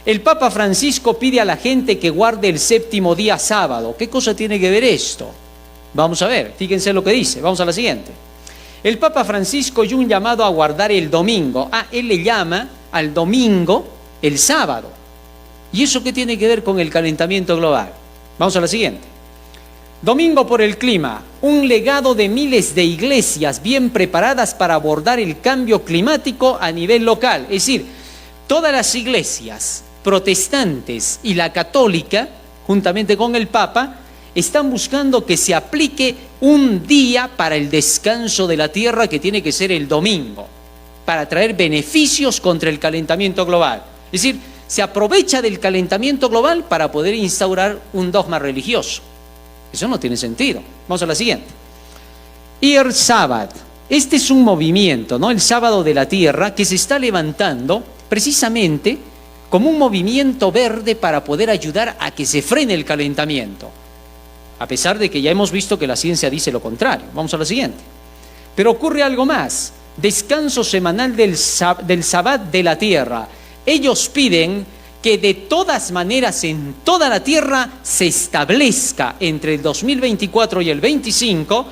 El Papa Francisco pide a la gente que guarde el séptimo día sábado. ¿Qué cosa tiene que ver esto? Vamos a ver, fíjense lo que dice. Vamos a la siguiente. El Papa Francisco y un llamado a guardar el domingo. Él le llama al domingo el sábado. ¿Y eso qué tiene que ver con el calentamiento global? Vamos a la siguiente. Domingo por el clima. Un legado de miles de iglesias bien preparadas para abordar el cambio climático a nivel local. Es decir, todas las iglesias protestantes y la católica, juntamente con el Papa, están buscando que se aplique un día para el descanso de la tierra que tiene que ser el domingo, para traer beneficios contra el calentamiento global. Es decir, se aprovecha del calentamiento global para poder instaurar un dogma religioso. Eso no tiene sentido. Vamos a la siguiente. Earth Sabbath. Este es un movimiento, ¿no? El sábado de la tierra que se está levantando precisamente como un movimiento verde para poder ayudar a que se frene el calentamiento. A pesar de que ya hemos visto que la ciencia dice lo contrario. Vamos a la siguiente. Pero ocurre algo más. Descanso semanal del Sabbat de la tierra. Ellos piden que de todas maneras en toda la tierra se establezca entre el 2024 y el 25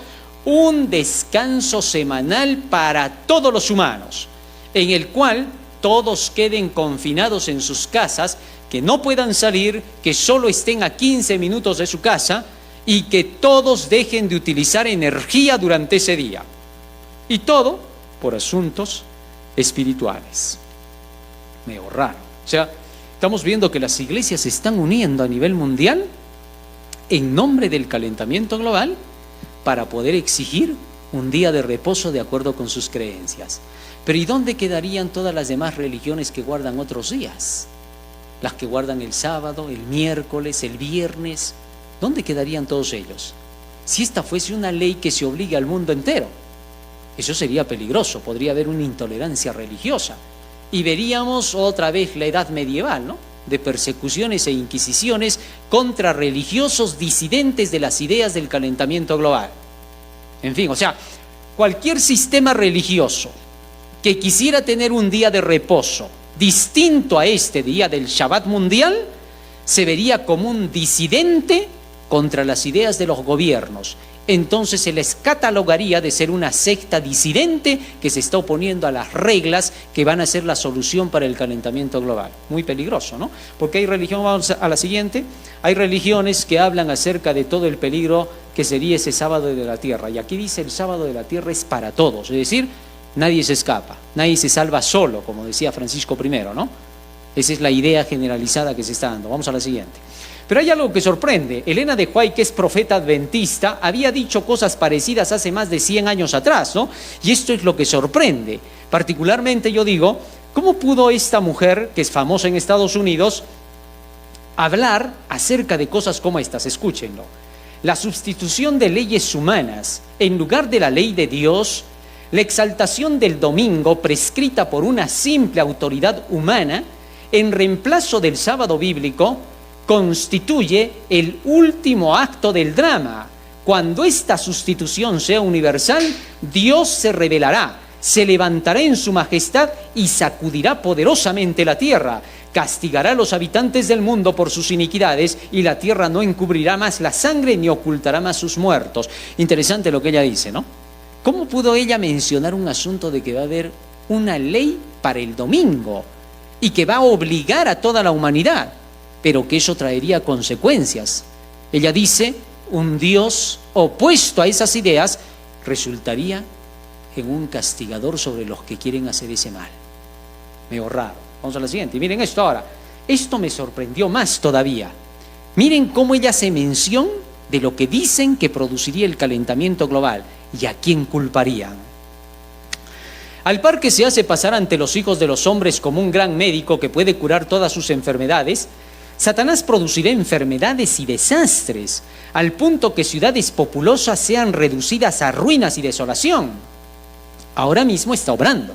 un descanso semanal para todos los humanos, en el cual todos queden confinados en sus casas, que no puedan salir, que solo estén a 15 minutos de su casa y que todos dejen de utilizar energía durante ese día. Y todo por asuntos espirituales. Medio raro. O sea, estamos viendo que las iglesias se están uniendo a nivel mundial en nombre del calentamiento global para poder exigir un día de reposo de acuerdo con sus creencias. Pero ¿y dónde quedarían todas las demás religiones que guardan otros días? Las que guardan el sábado, el miércoles, el viernes. ¿Dónde quedarían todos ellos? Si esta fuese una ley que se obligue al mundo entero, eso sería peligroso, podría haber una intolerancia religiosa. Y veríamos otra vez la edad medieval, ¿no? de persecuciones e inquisiciones contra religiosos disidentes de las ideas del calentamiento global. En fin, o sea, cualquier sistema religioso que quisiera tener un día de reposo distinto a este día del Shabbat mundial, se vería como un disidente contra las ideas de los gobiernos. Entonces se les catalogaría de ser una secta disidente que se está oponiendo a las reglas que van a ser la solución para el calentamiento global. Muy peligroso, ¿no? Porque hay religión, vamos a la siguiente, hay religiones que hablan acerca de todo el peligro que sería ese sábado de la tierra. Y aquí dice el sábado de la tierra es para todos, es decir, nadie se escapa, nadie se salva solo, como decía Francisco I, ¿no? Esa es la idea generalizada que se está dando. Vamos a la siguiente. Pero hay algo que sorprende. Elena de White, que es profeta adventista, había dicho cosas parecidas hace más de 100 años atrás, ¿no? Y esto es lo que sorprende. Particularmente yo digo, ¿cómo pudo esta mujer, que es famosa en Estados Unidos, hablar acerca de cosas como estas? Escúchenlo. La sustitución de leyes humanas en lugar de la ley de Dios, la exaltación del domingo prescrita por una simple autoridad humana en reemplazo del sábado bíblico, constituye el último acto del drama. Cuando esta sustitución sea universal, Dios se revelará, se levantará en su majestad y sacudirá poderosamente la tierra, castigará a los habitantes del mundo por sus iniquidades y la tierra no encubrirá más la sangre ni ocultará más sus muertos. Interesante lo que ella dice, ¿no? ¿Cómo pudo ella mencionar un asunto de que va a haber una ley para el domingo y que va a obligar a toda la humanidad, pero que eso traería consecuencias? Ella dice, un Dios opuesto a esas ideas resultaría en un castigador sobre los que quieren hacer ese mal. Medio raro. Vamos a la siguiente. Y miren esto ahora. Esto me sorprendió más todavía. Miren cómo ella hace mención de lo que dicen que produciría el calentamiento global y a quién culparían. Al par que se hace pasar ante los hijos de los hombres como un gran médico que puede curar todas sus enfermedades, Satanás producirá enfermedades y desastres, al punto que ciudades populosas sean reducidas a ruinas y desolación. Ahora mismo está obrando.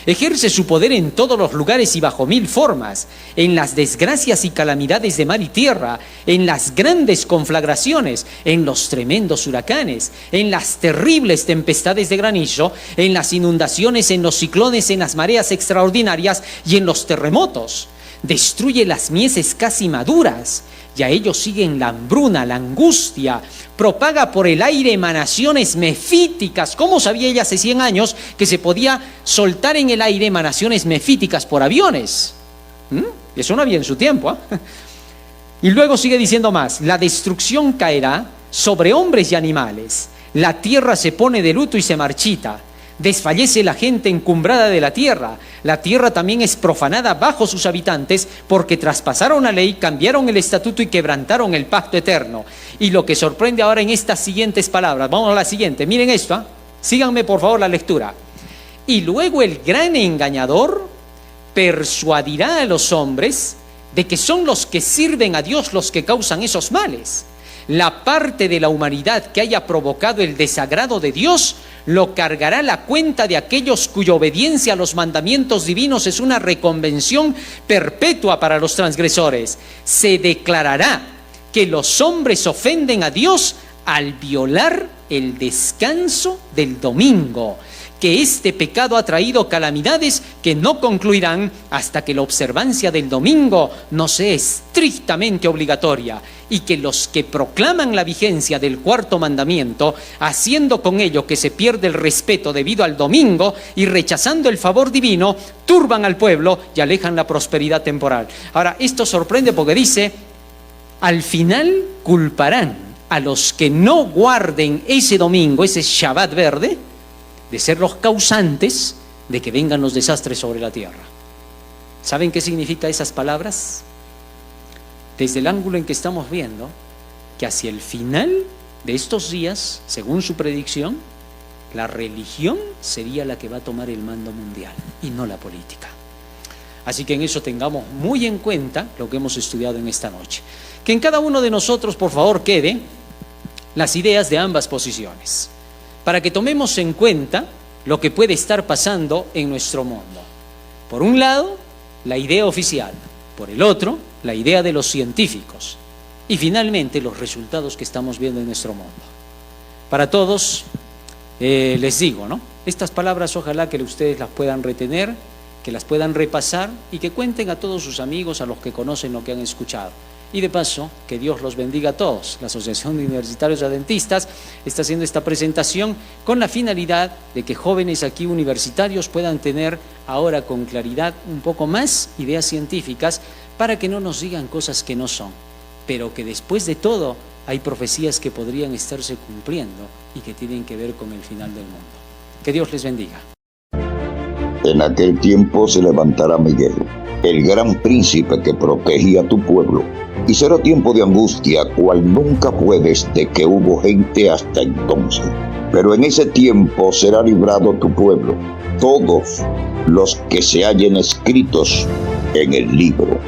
Ejerce su poder en todos los lugares y bajo mil formas, en las desgracias y calamidades de mar y tierra, en las grandes conflagraciones, en los tremendos huracanes, en las terribles tempestades de granizo, en las inundaciones, en los ciclones, en las mareas extraordinarias y en los terremotos. Destruye las mieses casi maduras, y a ellos siguen la hambruna, la angustia. Propaga por el aire emanaciones mefíticas. ¿Cómo sabía ella hace 100 años que se podía soltar en el aire emanaciones mefíticas por aviones? Eso no había en su tiempo, ¿eh? Y luego sigue diciendo más. La destrucción caerá sobre hombres y animales. La tierra se pone de luto y se marchita. Desfallece la gente encumbrada de la tierra. La tierra también es profanada bajo sus habitantes, porque traspasaron la ley, cambiaron el estatuto y quebrantaron el pacto eterno. Y lo que sorprende ahora en estas siguientes palabras, vamos a la siguiente, miren esto, síganme por favor la lectura. Y luego el gran engañador persuadirá a los hombres de que son los que sirven a Dios los que causan esos males. La parte de la humanidad que haya provocado el desagrado de Dios lo cargará la cuenta de aquellos cuya obediencia a los mandamientos divinos es una reconvención perpetua para los transgresores. Se declarará que los hombres ofenden a Dios al violar el descanso del domingo, que este pecado ha traído calamidades que no concluirán hasta que la observancia del domingo no sea estrictamente obligatoria, y que los que proclaman la vigencia del cuarto mandamiento, haciendo con ello que se pierde el respeto debido al domingo y rechazando el favor divino, turban al pueblo y alejan la prosperidad temporal. Ahora, esto sorprende porque dice, al final culparán a los que no guarden ese domingo, ese Shabbat verde, de ser los causantes de que vengan los desastres sobre la tierra. ¿Saben qué significa esas palabras? Desde el ángulo en que estamos viendo, que hacia el final de estos días, según su predicción, la religión sería la que va a tomar el mando mundial y no la política. Así que en eso tengamos muy en cuenta lo que hemos estudiado en esta noche. Que en cada uno de nosotros, por favor, quede las ideas de ambas posiciones, para que tomemos en cuenta lo que puede estar pasando en nuestro mundo. Por un lado, la idea oficial. Por el otro, la idea de los científicos y finalmente los resultados que estamos viendo en nuestro mundo. Para todos, les digo, ¿no? Estas palabras ojalá que ustedes las puedan retener, que las puedan repasar y que cuenten a todos sus amigos, a los que conocen lo que han escuchado. Y de paso, que Dios los bendiga a todos. La Asociación de Universitarios Adventistas está haciendo esta presentación con la finalidad de que jóvenes aquí universitarios puedan tener ahora con claridad un poco más ideas científicas para que no nos digan cosas que no son, pero que después de todo hay profecías que podrían estarse cumpliendo y que tienen que ver con el final del mundo. Que Dios les bendiga. En aquel tiempo se levantará Miguel, el gran príncipe que protegía a tu pueblo, y será tiempo de angustia, cual nunca fue desde que hubo gente hasta entonces. Pero en ese tiempo será librado tu pueblo, todos los que se hallen escritos en el libro.